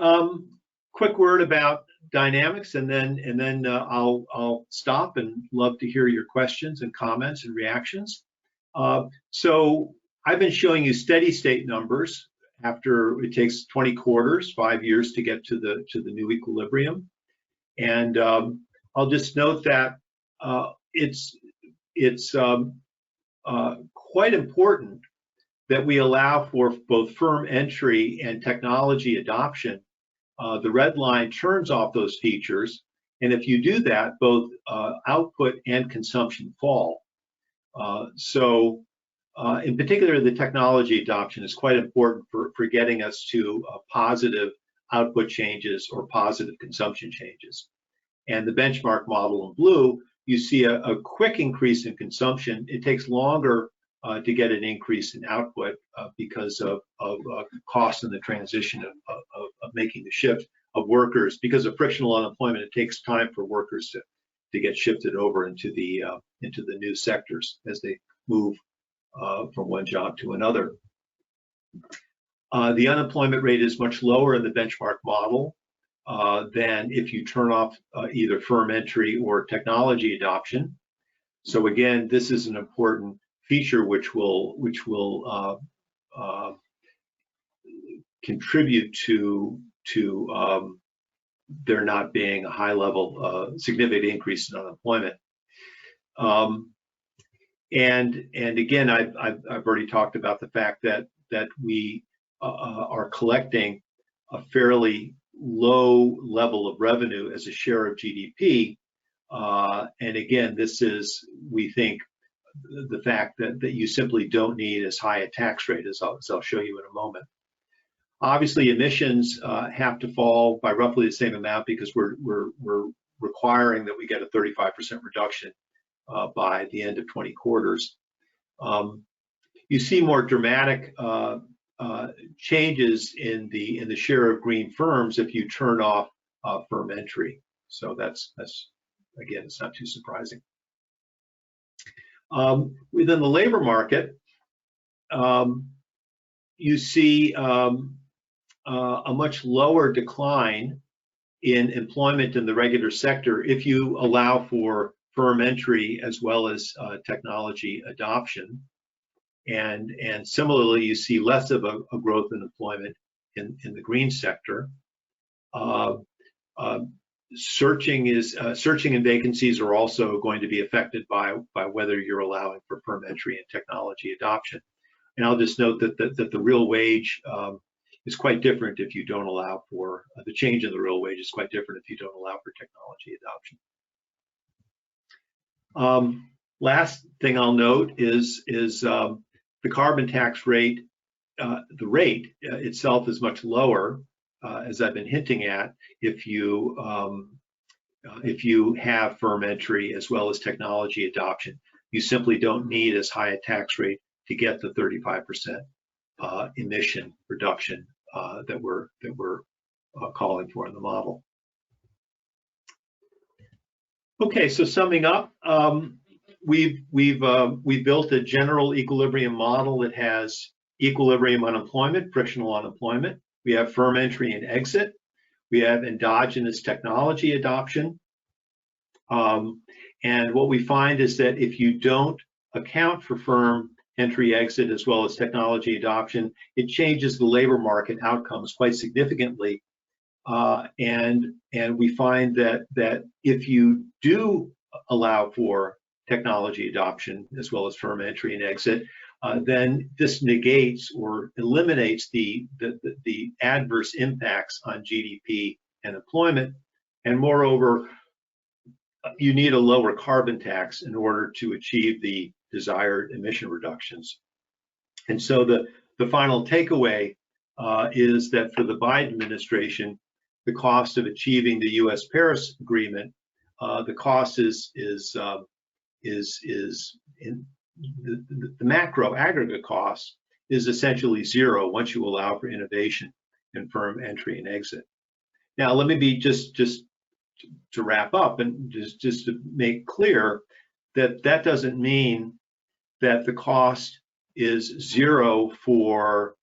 quick word about dynamics, and then I'll stop and love to hear your questions and comments and reactions. So I've been showing you steady state numbers after it takes 20 quarters, 5 years to get to the new equilibrium. And I'll just note that it's quite important that we allow for both firm entry and technology adoption. The red line turns off those features, and if you do that, both output and consumption fall. So in particular, the technology adoption is quite important for getting us to positive output changes or positive consumption changes. And the benchmark model in blue, you see a quick increase in consumption. It takes longer to get an increase in output because of cost in the transition of making the shift of workers. Because of frictional unemployment, it takes time for workers to get shifted over into the new sectors as they move from one job to another. The unemployment rate is much lower in the benchmark model than if you turn off either firm entry or technology adoption. So again, this is an important feature which will contribute to there not being a high level significant increase in unemployment. And again, I've already talked about the fact that we are collecting a fairly low level of revenue as a share of GDP. And again, this is, we think, the fact that you simply don't need as high a tax rate as I'll show you in a moment. Obviously, emissions have to fall by roughly the same amount because we're requiring that we get a 35% reduction by the end of 20 quarters. You see more dramatic changes in the share of green firms if you turn off firm entry. So that's again, it's not too surprising. Within the labor market, you see a much lower decline in employment in the regular sector if you allow for firm entry as well as technology adoption. And similarly, you see less of a growth in employment in the green sector. Searching and vacancies are also going to be affected by whether you're allowing for firm entry and technology adoption. And I'll just note that the real wage is quite different if you don't allow for the change in the real wage is quite different if you don't allow for technology adoption. Last thing I'll note is the carbon tax rate. The rate itself is much lower, as I've been hinting at, if you have firm entry as well as technology adoption. You simply don't need as high a tax rate to get the 35% emission reduction that we're calling for in the model. Okay, so summing up, we've built a general equilibrium model that has equilibrium unemployment, frictional unemployment. We have firm entry and exit. We have endogenous technology adoption. And what we find is that if you don't account for firm entry, exit, as well as technology adoption, it changes the labor market outcomes quite significantly. And we find that if you do allow for technology adoption as well as firm entry and exit, then this negates or eliminates the adverse impacts on GDP and employment. And moreover, you need a lower carbon tax in order to achieve the desired emission reductions. And so the final takeaway is that for the Biden administration, the cost of achieving the U.S. Paris Agreement, the cost is in the macro aggregate cost is essentially zero once you allow for innovation and firm entry and exit. Now, let me be just to wrap up and just to make clear that that doesn't mean that the cost is zero for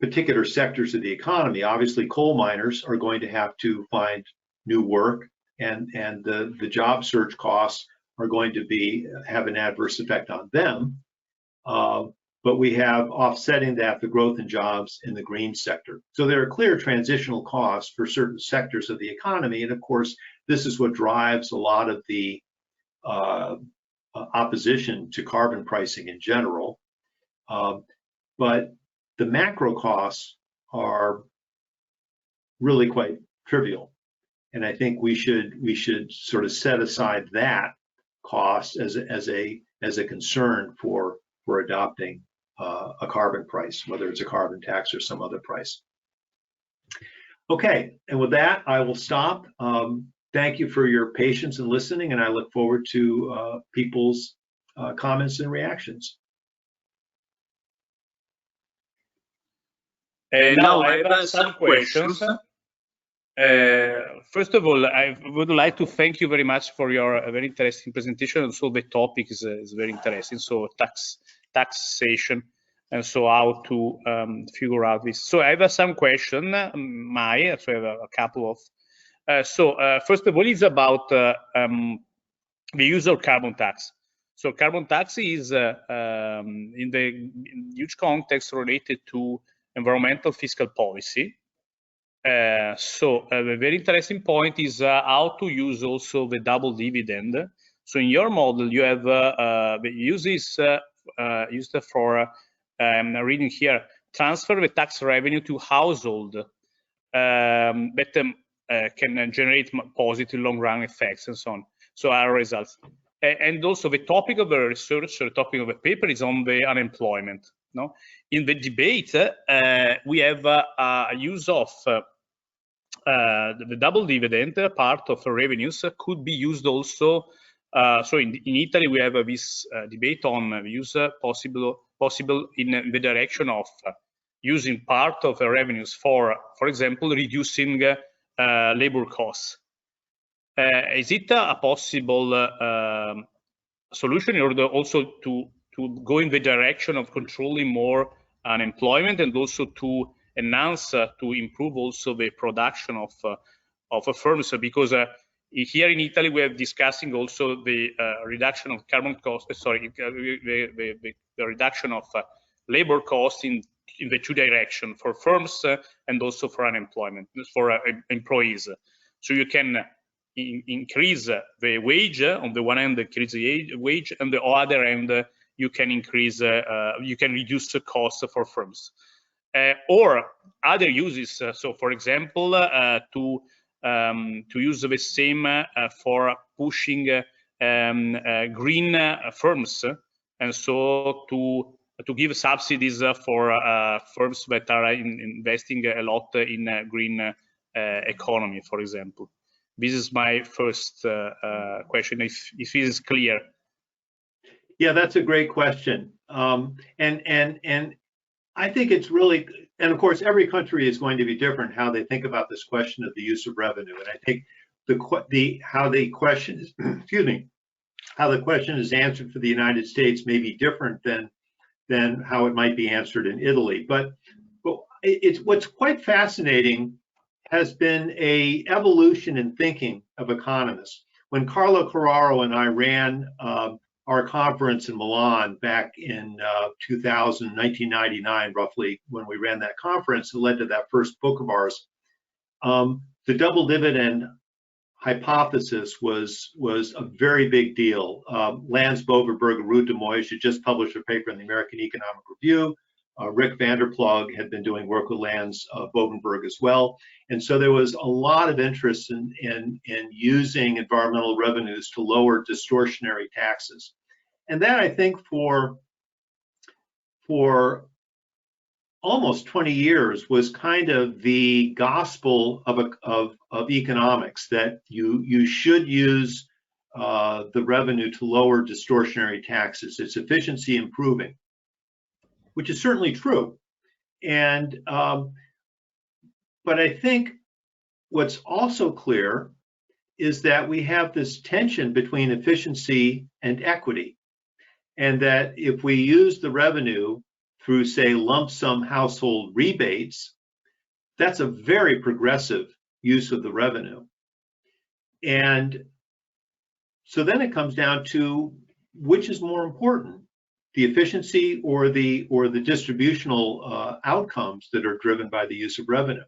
particular sectors of the economy. Obviously, coal miners are going to have to find new work, and the job search costs are going to have an adverse effect on them. But we have offsetting that the growth in jobs in the green sector. So there are clear transitional costs for certain sectors of the economy. And of course, this is what drives a lot of the opposition to carbon pricing in general. But the macro costs are really quite trivial. And I think we should sort of set aside that cost as a concern for adopting a carbon price, whether it's a carbon tax or some other price. Okay, and with that, I will stop. Thank you for your patience and listening, and I look forward to people's comments and reactions. Now I have some questions. First of all, I would like to thank you very much for your very interesting presentation. Also, the topic is very interesting. So taxation, and so how to figure out this. So I have some question. So I have a couple of. First of all, it's about the use of carbon tax. So carbon tax is in the huge context related to environmental fiscal policy. A very interesting point is how to use also the double dividend. So in your model, you have the use is used for reading here, transfer the tax revenue to household that can generate positive long-run effects and so on. So our results. And also the topic of the research, the topic of the paper is on the unemployment. No, in the debate we have a use of the double dividend part of the revenues could be used also. So in Italy we have this debate on use possible in the direction of using part of the revenues for example, reducing labor costs. Is it a possible solution in order also to go in the direction of controlling more unemployment and also to enhance to improve also the production of firms, because here in Italy we are discussing also the reduction of carbon cost. The reduction of labor costs in the two directions, for firms and also for unemployment, for employees. So you can increase the wage on the one hand, increase the wage, and the other hand you can increase, you can reduce the cost for firms. Or other uses. So, for example, to use the same for pushing green firms, and so to give subsidies for firms that are investing a lot in green economy, for example. This is my first question, if it is clear. Yeah, that's a great question. And I think it's really, and of course, every country is going to be different how they think about this question of the use of revenue. And I think how the question is, excuse me, how the question is answered for the United States may be different than how it might be answered in Italy. But it's what's quite fascinating has been a evolution in thinking of economists. When Carlo Carraro and I ran our conference in Milan back in 1999, roughly, when we ran that conference, it led to that first book of ours. The double dividend hypothesis was a very big deal. Lance Bovenberg and Ruud de Moyes had just published a paper in the American Economic Review. Rick Vanderplug had been doing work with Lance Bovenberg as well. And so there was a lot of interest in using environmental revenues to lower distortionary taxes. And that, I think, for almost 20 years was kind of the gospel of economics, that you should use the revenue to lower distortionary taxes. It's efficiency improving, which is certainly true. And but I think what's also clear is that we have this tension between efficiency and equity, and that if we use the revenue through, say, lump sum household rebates, that's a very progressive use of the revenue. And so then it comes down to which is more important, the efficiency or the distributional outcomes that are driven by the use of revenue.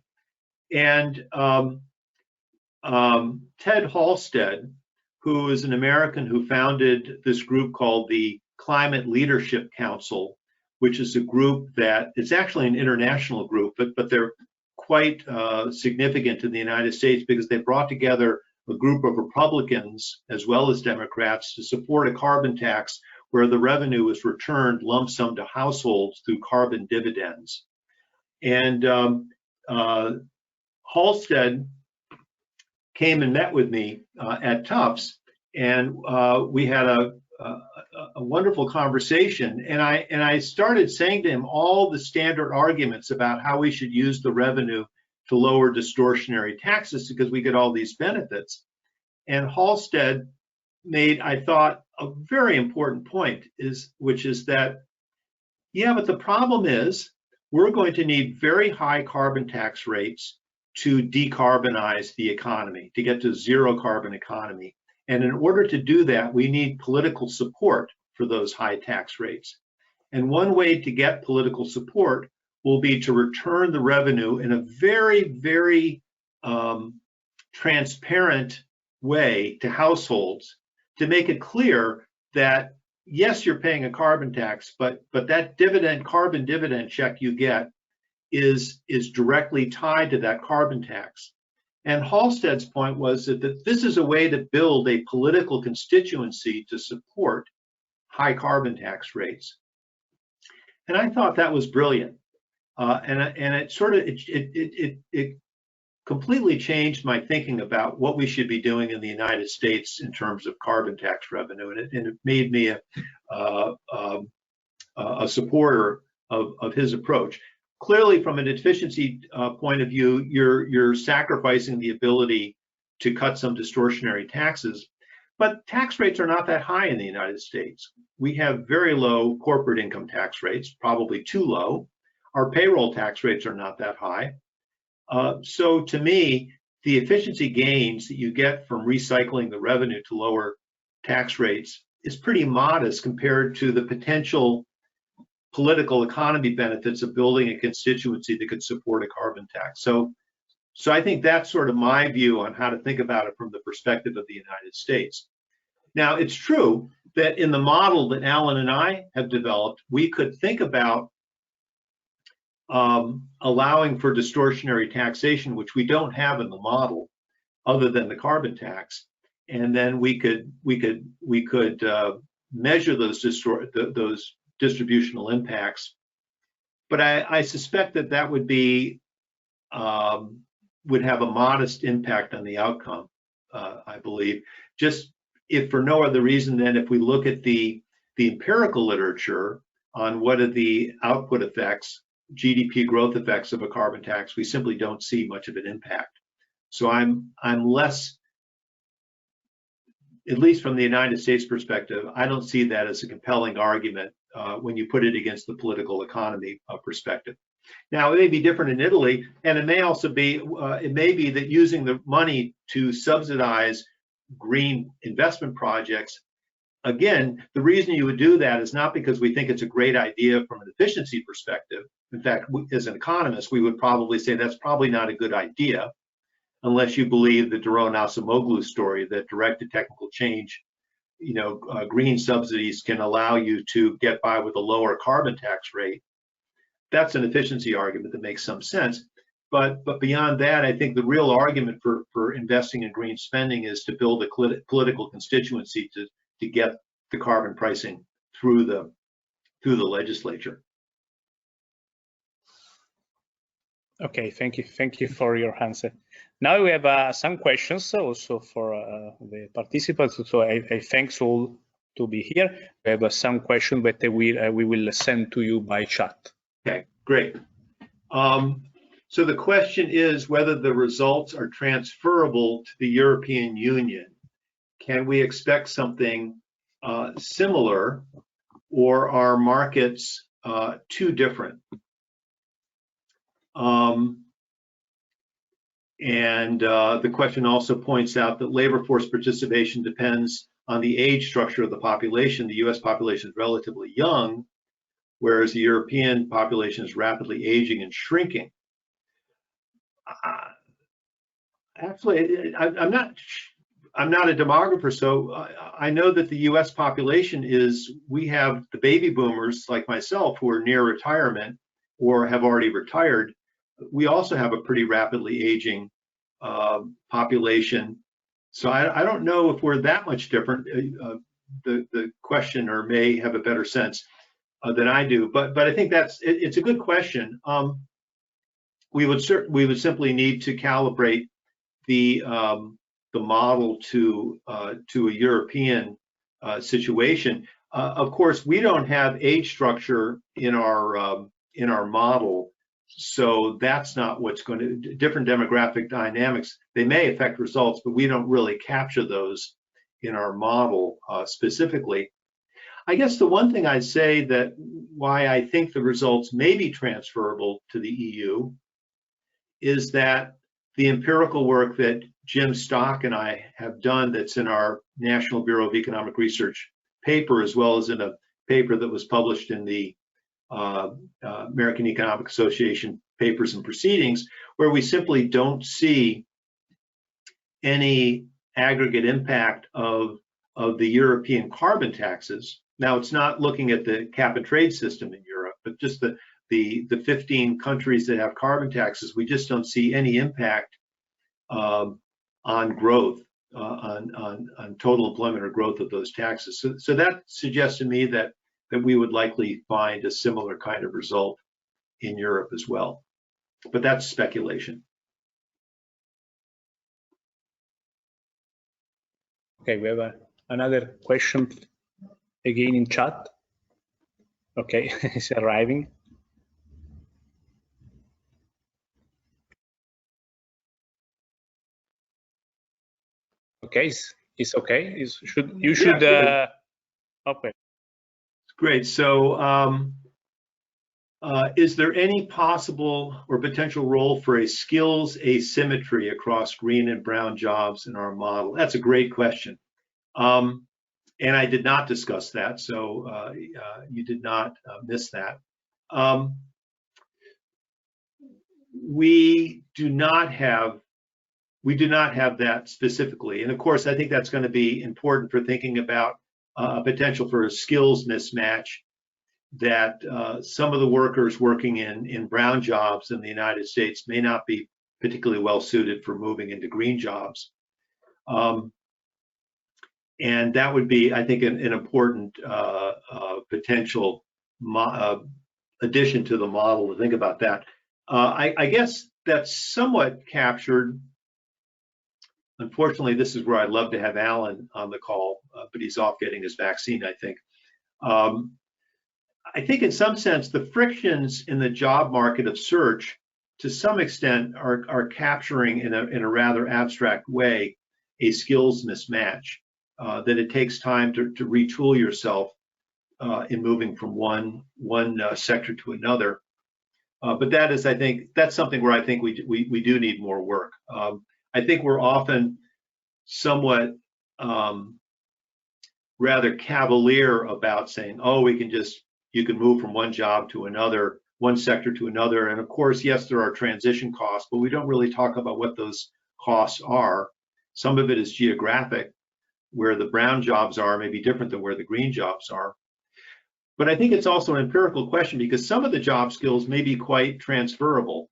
And Ted Halstead, who is an American who founded this group called the Climate Leadership Council, which is a group that it's actually an international group, but they're quite significant in the United States because they brought together a group of Republicans as well as Democrats to support a carbon tax where the revenue is returned lump sum to households through carbon dividends. And Halstead came and met with me at Tufts, and we had a wonderful conversation. And I started saying to him all the standard arguments about how we should use the revenue to lower distortionary taxes because we get all these benefits. And Halstead made, I thought, a very important point, which is that, yeah, but the problem is we're going to need very high carbon tax rates to decarbonize the economy, to get to zero carbon economy. And in order to do that, we need political support for those high tax rates. And one way to get political support will be to return the revenue in a very, very transparent way to households, to make it clear that, yes, you're paying a carbon tax, but that carbon dividend check you get is directly tied to that carbon tax. And Halstead's point was that this is a way to build a political constituency to support high carbon tax rates. And I thought that was brilliant. And it sort of, it completely changed my thinking about what we should be doing in the United States in terms of carbon tax revenue. And it made me a supporter of his approach. Clearly, from an efficiency point of view, you're sacrificing the ability to cut some distortionary taxes, but tax rates are not that high in the United States. We have very low corporate income tax rates, probably too low. our payroll tax rates are not that high. So to me, the efficiency gains that you get from recycling the revenue to lower tax rates is pretty modest compared to the potential political economy benefits of building a constituency that could support a carbon tax. So I think that's sort of my view on how to think about it from the perspective of the United States. Now, it's true that in the model that Alan and I have developed, we could think about allowing for distortionary taxation, which we don't have in the model, other than the carbon tax, and then we could measure those distributional impacts. But I suspect that would be would have a modest impact on the outcome. I believe, just if for no other reason than if we look at the empirical literature on what are the output effects, GDP growth effects of a carbon tax, we simply don't see much of an impact. So I'm less, at least from the United States perspective, I don't see that as a compelling argument when you put it against the political economy perspective. Now, it may be different in Italy, and it may also be, it may be that using the money to subsidize green investment projects, again, the reason you would do that is not because we think it's a great idea from an efficiency perspective. In fact, as an economist, we would probably say that's probably not a good idea, unless you believe the Daron Acemoglu story that directed technical change, green subsidies can allow you to get by with a lower carbon tax rate. That's an efficiency argument that makes some sense. But beyond that, I think the real argument for investing in green spending is to build a political constituency to get the carbon pricing through the legislature. Okay, thank you for your answer. Now we have some questions also for the participants. So I thanks all to be here. We have some questions that we will send to you by chat. Okay, great. So the question is whether the results are transferable to the European Union. Can we expect something similar, or are markets too different? The question also points out that labor force participation depends on the age structure of the population. The US population is relatively young, whereas the European population is rapidly aging and shrinking. Actually, I'm not a demographer, so I know that the US population we have the baby boomers like myself who are near retirement or have already retired. We also have a pretty rapidly aging population. So I don't know if we're that much different. The questioner may have a better sense than I do, but I think it's a good question. We would simply need to calibrate the model to a European situation. Of course, we don't have age structure in our model, so that's not what's going to. Different demographic dynamics, they may affect results, but we don't really capture those in our model specifically. I guess the one thing I'd say that why I think the results may be transferable to the EU is that the empirical work that Jim Stock and I have done that's in our National Bureau of Economic Research paper, as well as in a paper that was published in the American Economic Association Papers and Proceedings, where we simply don't see any aggregate impact of the European carbon taxes. Now, it's not looking at the cap and trade system in Europe, but just the 15 countries that have carbon taxes. We just don't see any impact on growth, on total employment or growth of those taxes. So that suggests to me that we would likely find a similar kind of result in Europe as well. But that's speculation. Okay, we have another question again in chat. Okay, it's arriving. Okay, it's okay. You should. Okay. Great. So Is there any possible or potential role for a skills asymmetry across green and brown jobs in our model? That's a great question. And I did not discuss that, so you did not miss that. We do not have that specifically, and of course, I think that's going to be important for thinking about a potential for a skills mismatch. That some of the workers working in brown jobs in the United States may not be particularly well suited for moving into green jobs. And that would be, I think, an important potential addition to the model to think about that. I guess that's somewhat captured. Unfortunately, this is where I'd love to have Alan on the call, but he's off getting his vaccine, I think. I think in some sense, the frictions in the job market of search, to some extent, are capturing in a rather abstract way a skills mismatch, that it takes time to retool yourself in moving from one sector to another. But that is, I think, that's something where I think we do need more work. I think we're often somewhat rather cavalier about saying, oh, you can move from one job to another, one sector to another. And of course, yes, there are transition costs, but we don't really talk about what those costs are. Some of it is geographic, where the brown jobs are maybe different than where the green jobs are. But I think it's also an empirical question, because some of the job skills may be quite transferable.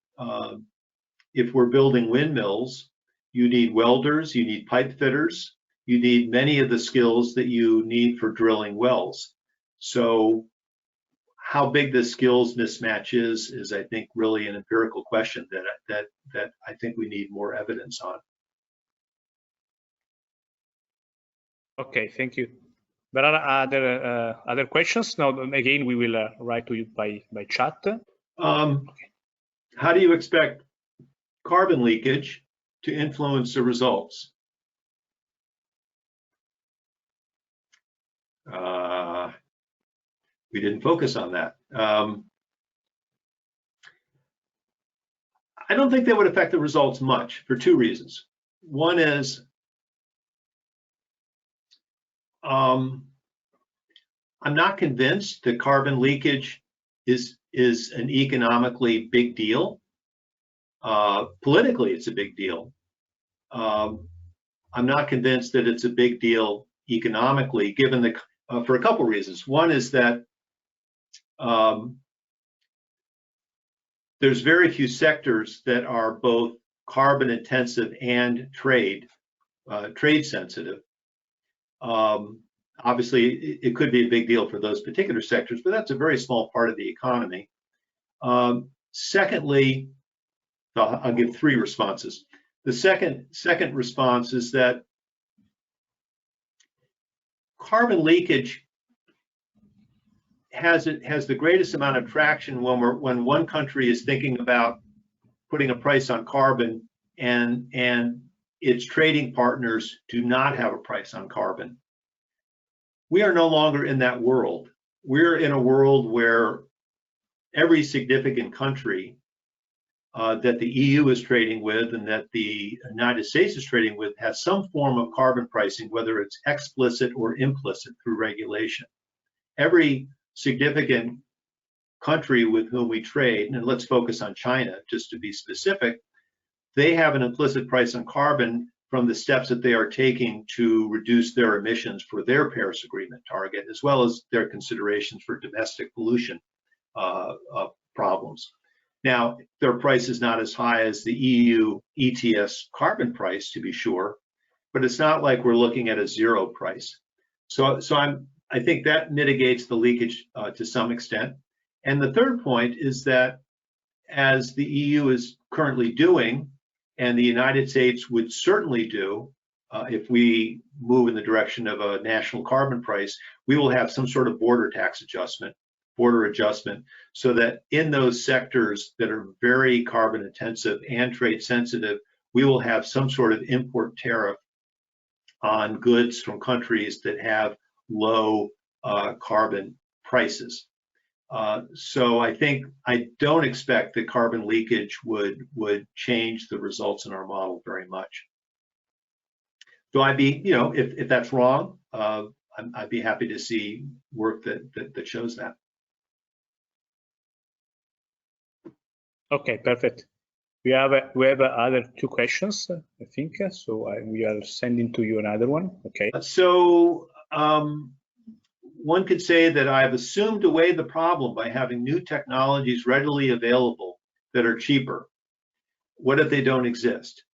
If we're building windmills, you need welders, you need pipe fitters, you need many of the skills that you need for drilling wells. So how big the skills mismatch is I think really an empirical question that I think we need more evidence on. Okay, thank you. There are other questions. Now, again, we will write to you by chat. How do you expect carbon leakage to influence the results? We didn't focus on that. I don't think that would affect the results much for two reasons. One is I'm not convinced that carbon leakage is an economically big deal. Politically, it's a big deal. I'm not convinced that it's a big deal economically, given the for a couple reasons. One is that there's very few sectors that are both carbon intensive and trade sensitive. Obviously, it could be a big deal for those particular sectors, but that's a very small part of the economy. Secondly, I'll give three responses. The second response is that carbon leakage has the greatest amount of traction when one country is thinking about putting a price on carbon and its trading partners do not have a price on carbon. We are no longer in that world. We're in a world where every significant country that the EU is trading with and that the United States is trading with has some form of carbon pricing, whether it's explicit or implicit through regulation. Every significant country with whom we trade, and let's focus on China just to be specific, they have an implicit price on carbon from the steps that they are taking to reduce their emissions for their Paris Agreement target, as well as their considerations for domestic pollution problems. Now, their price is not as high as the EU ETS carbon price, to be sure, but it's not like we're looking at a zero price. So I think that mitigates the leakage to some extent. And the third point is that as the EU is currently doing, and the United States would certainly do, if we move in the direction of a national carbon price, we will have some sort of border adjustment, so that in those sectors that are very carbon intensive and trade sensitive, we will have some sort of import tariff on goods from countries that have low carbon prices. So I don't expect that carbon leakage would change the results in our model very much. So I'd be, if that's wrong, I'd be happy to see work that shows that. Okay, perfect. We have other two questions, I think. So we are sending to you another one. Okay. So one could say that I've assumed away the problem by having new technologies readily available that are cheaper. What if they don't exist?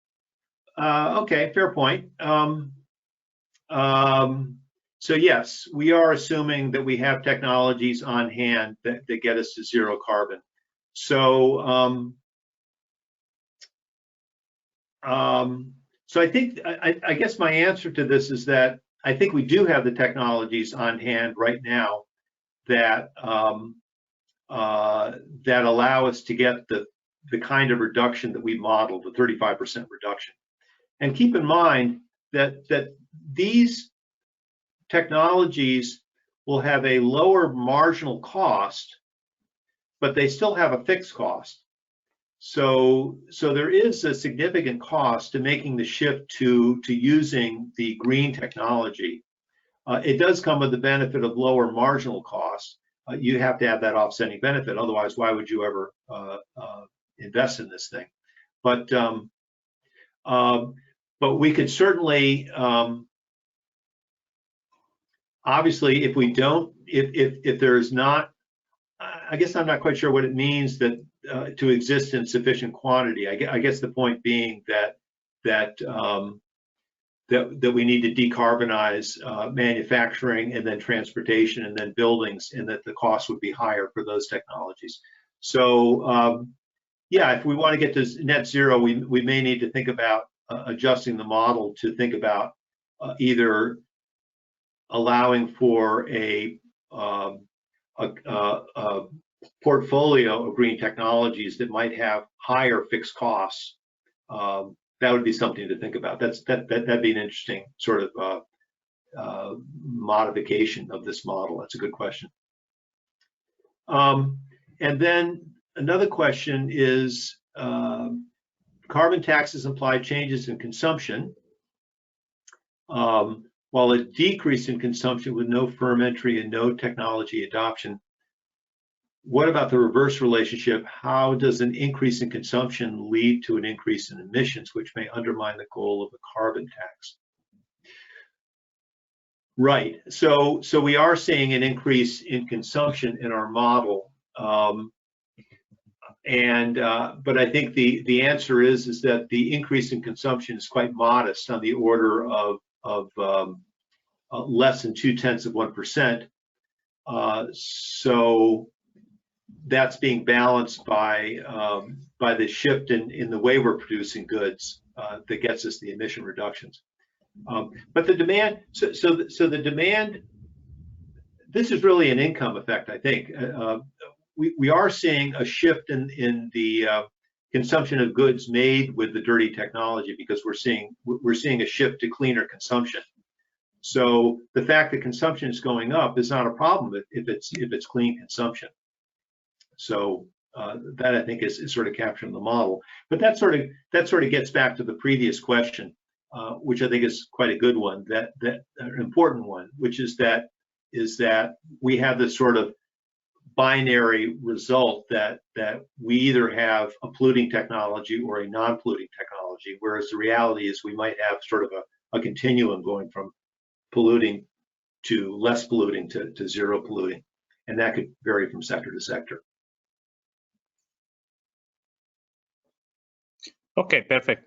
Okay, fair point. So yes, we are assuming that we have technologies on hand that get us to zero carbon. So so I think I guess my answer to this is that I think we do have the technologies on hand right now that that allow us to get the kind of reduction that we modeled, the 35% reduction. And keep in mind that these technologies will have a lower marginal cost, but they still have a fixed cost. So there is a significant cost to making the shift to using the green technology. It does come with the benefit of lower marginal costs. You have to have that offsetting benefit, otherwise why would you ever invest in this thing? But we could certainly, obviously, if we don't, if there is not, I guess I'm not quite sure what it means that to exist in sufficient quantity. I guess the point being that we need to decarbonize manufacturing and then transportation and then buildings, and that the cost would be higher for those technologies. So yeah, if we want to get to net zero, we may need to think about adjusting the model to think about either allowing for a portfolio of green technologies that might have higher fixed costs. That would be something to think about. That'd be an interesting sort of modification of this model. That's a good question. And then another question is, carbon taxes imply changes in consumption, while a decrease in consumption with no firm entry and no technology adoption. What about the reverse relationship? How does an increase in consumption lead to an increase in emissions, which may undermine the goal of a carbon tax? Right. So we are seeing an increase in consumption in our model, but I think the answer is that the increase in consumption is quite modest, on the order of less than 0.2%. So that's being balanced by the shift in the way we're producing goods that gets us the emission reductions. But the demand, so the demand, this is really an income effect, I think. We are seeing a shift in the consumption of goods made with the dirty technology, because we're seeing a shift to cleaner consumption. So the fact that consumption is going up is not a problem if it's clean consumption. So that, I think, is sort of captured in the model. But that sort of gets back to the previous question, which I think is quite a good one, that an important one, which is that we have this sort of binary result that we either have a polluting technology or a non-polluting technology, whereas the reality is we might have sort of a continuum going from polluting to less polluting to zero polluting, and that could vary from sector to sector. Okay, perfect.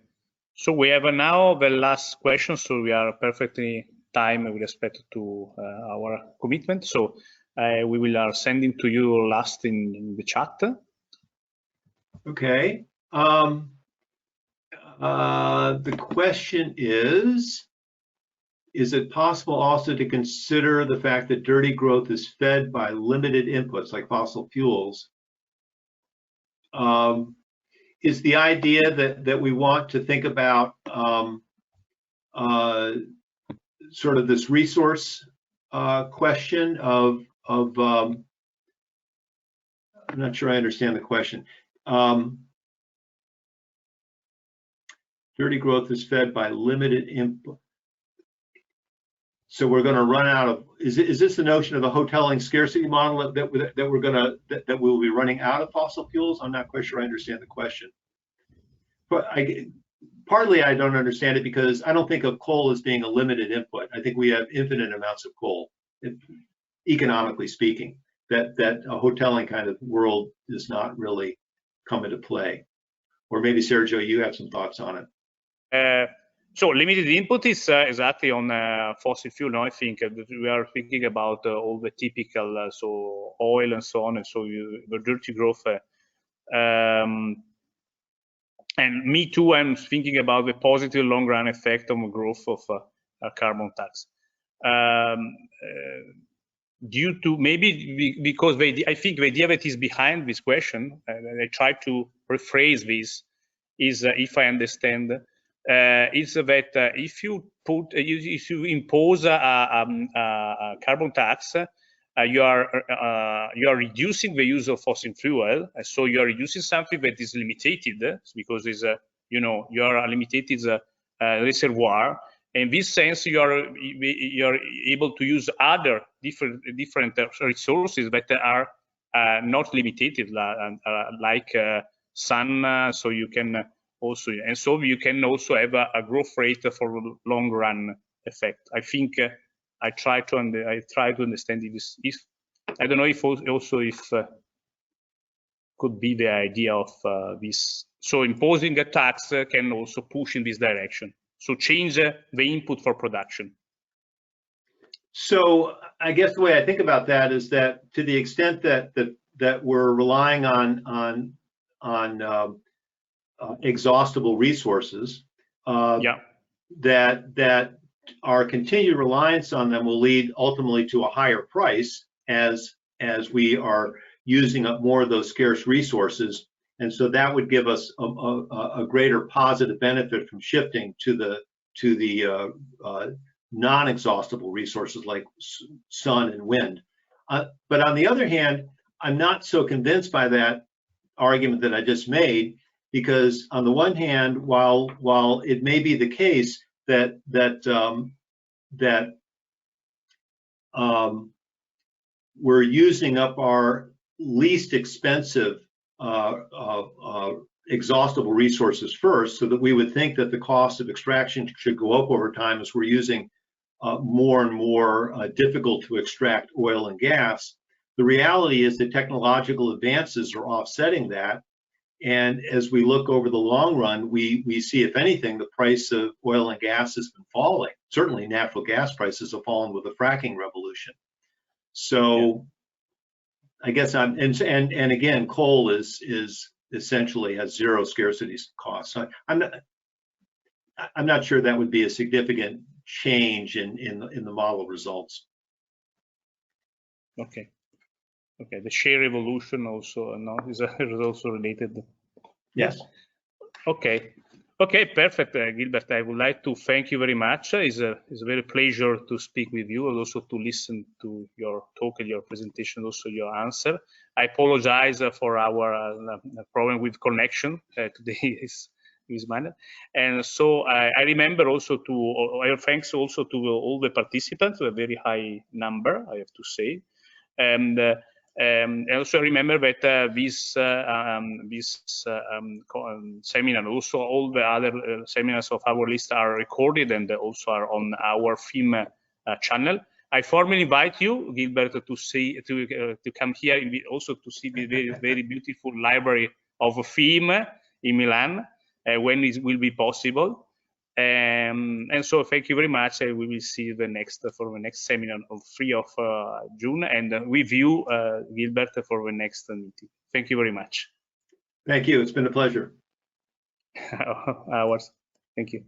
So we have now the last question, so we are perfectly timed with respect to our commitment. So we will are sending to you last in the chat. Okay. The question is it possible also to consider the fact that dirty growth is fed by limited inputs like fossil fuels? Is the idea that we want to think about sort of this resource question of I'm not sure I understand the question. Dirty growth is fed by limited input. So we're going to run out of. Is this the notion of the hoteling scarcity model that we'll be running out of fossil fuels? I'm not quite sure I understand the question. But partly I don't understand it because I don't think of coal as being a limited input. I think we have infinite amounts of coal, economically speaking. That a hoteling kind of world does not really come into play. Or maybe Sergio, you have some thoughts on it. So limited input is exactly on fossil fuel. No, I think we are thinking about all the typical, so oil and so on, and so the dirty growth. And me too, I'm thinking about the positive long-run effect on the growth of carbon tax. Due to maybe because I think the idea that is behind this question, and I try to rephrase this, is if I understand, is that if you impose a carbon tax, you are reducing the use of fossil fuel, so you are reducing something that is limited because is you are a limited reservoir. In this sense, you are able to use other different resources that are not limited, like sun. So you can also, and so you can also have a growth rate for long run effect. I think I try to understand this. If I don't know if also if could be the idea of this. So imposing a tax can also push in this direction. So change the input for production. So I guess the way I think about that is that to the extent that we're relying on exhaustible resources, that our continued reliance on them will lead ultimately to a higher price as we are using up more of those scarce resources. And so that would give us a greater positive benefit from shifting to the non-exhaustible resources like sun and wind. But on the other hand, I'm not so convinced by that argument that I just made, because on the one hand, while it may be the case that we're using up our least expensive exhaustible resources first, so that we would think that the cost of extraction should go up over time as we're using more and more difficult to extract oil and gas. The reality is that technological advances are offsetting that. And as we look over the long run, we see, if anything, the price of oil and gas has been falling. Certainly natural gas prices have fallen with the fracking revolution. So I guess and again, coal is essentially has zero scarcity costs. So I'm not sure that would be a significant change in the model results. Okay. Okay, the share evolution also is also related. Yes. Okay. Okay, perfect, Gilbert. I would like to thank you very much. It's a very pleasure to speak with you and also to listen to your talk and your presentation, also your answer. I apologize for our problem with connection today this manner. And so I remember also thanks also to all the participants, a very high number, I have to say. And also remember that this seminar, also all the other seminars of our list are recorded and also are on our film channel. I formally invite you, Gilbert, to come here and also to see the very beautiful library of film in Milan when it will be possible. And so thank you very much. We will see the next seminar on 3 of June, and with you, Gilbert, for the next meeting. Thank you very much. Thank you. It's been a pleasure. Ours. Thank you.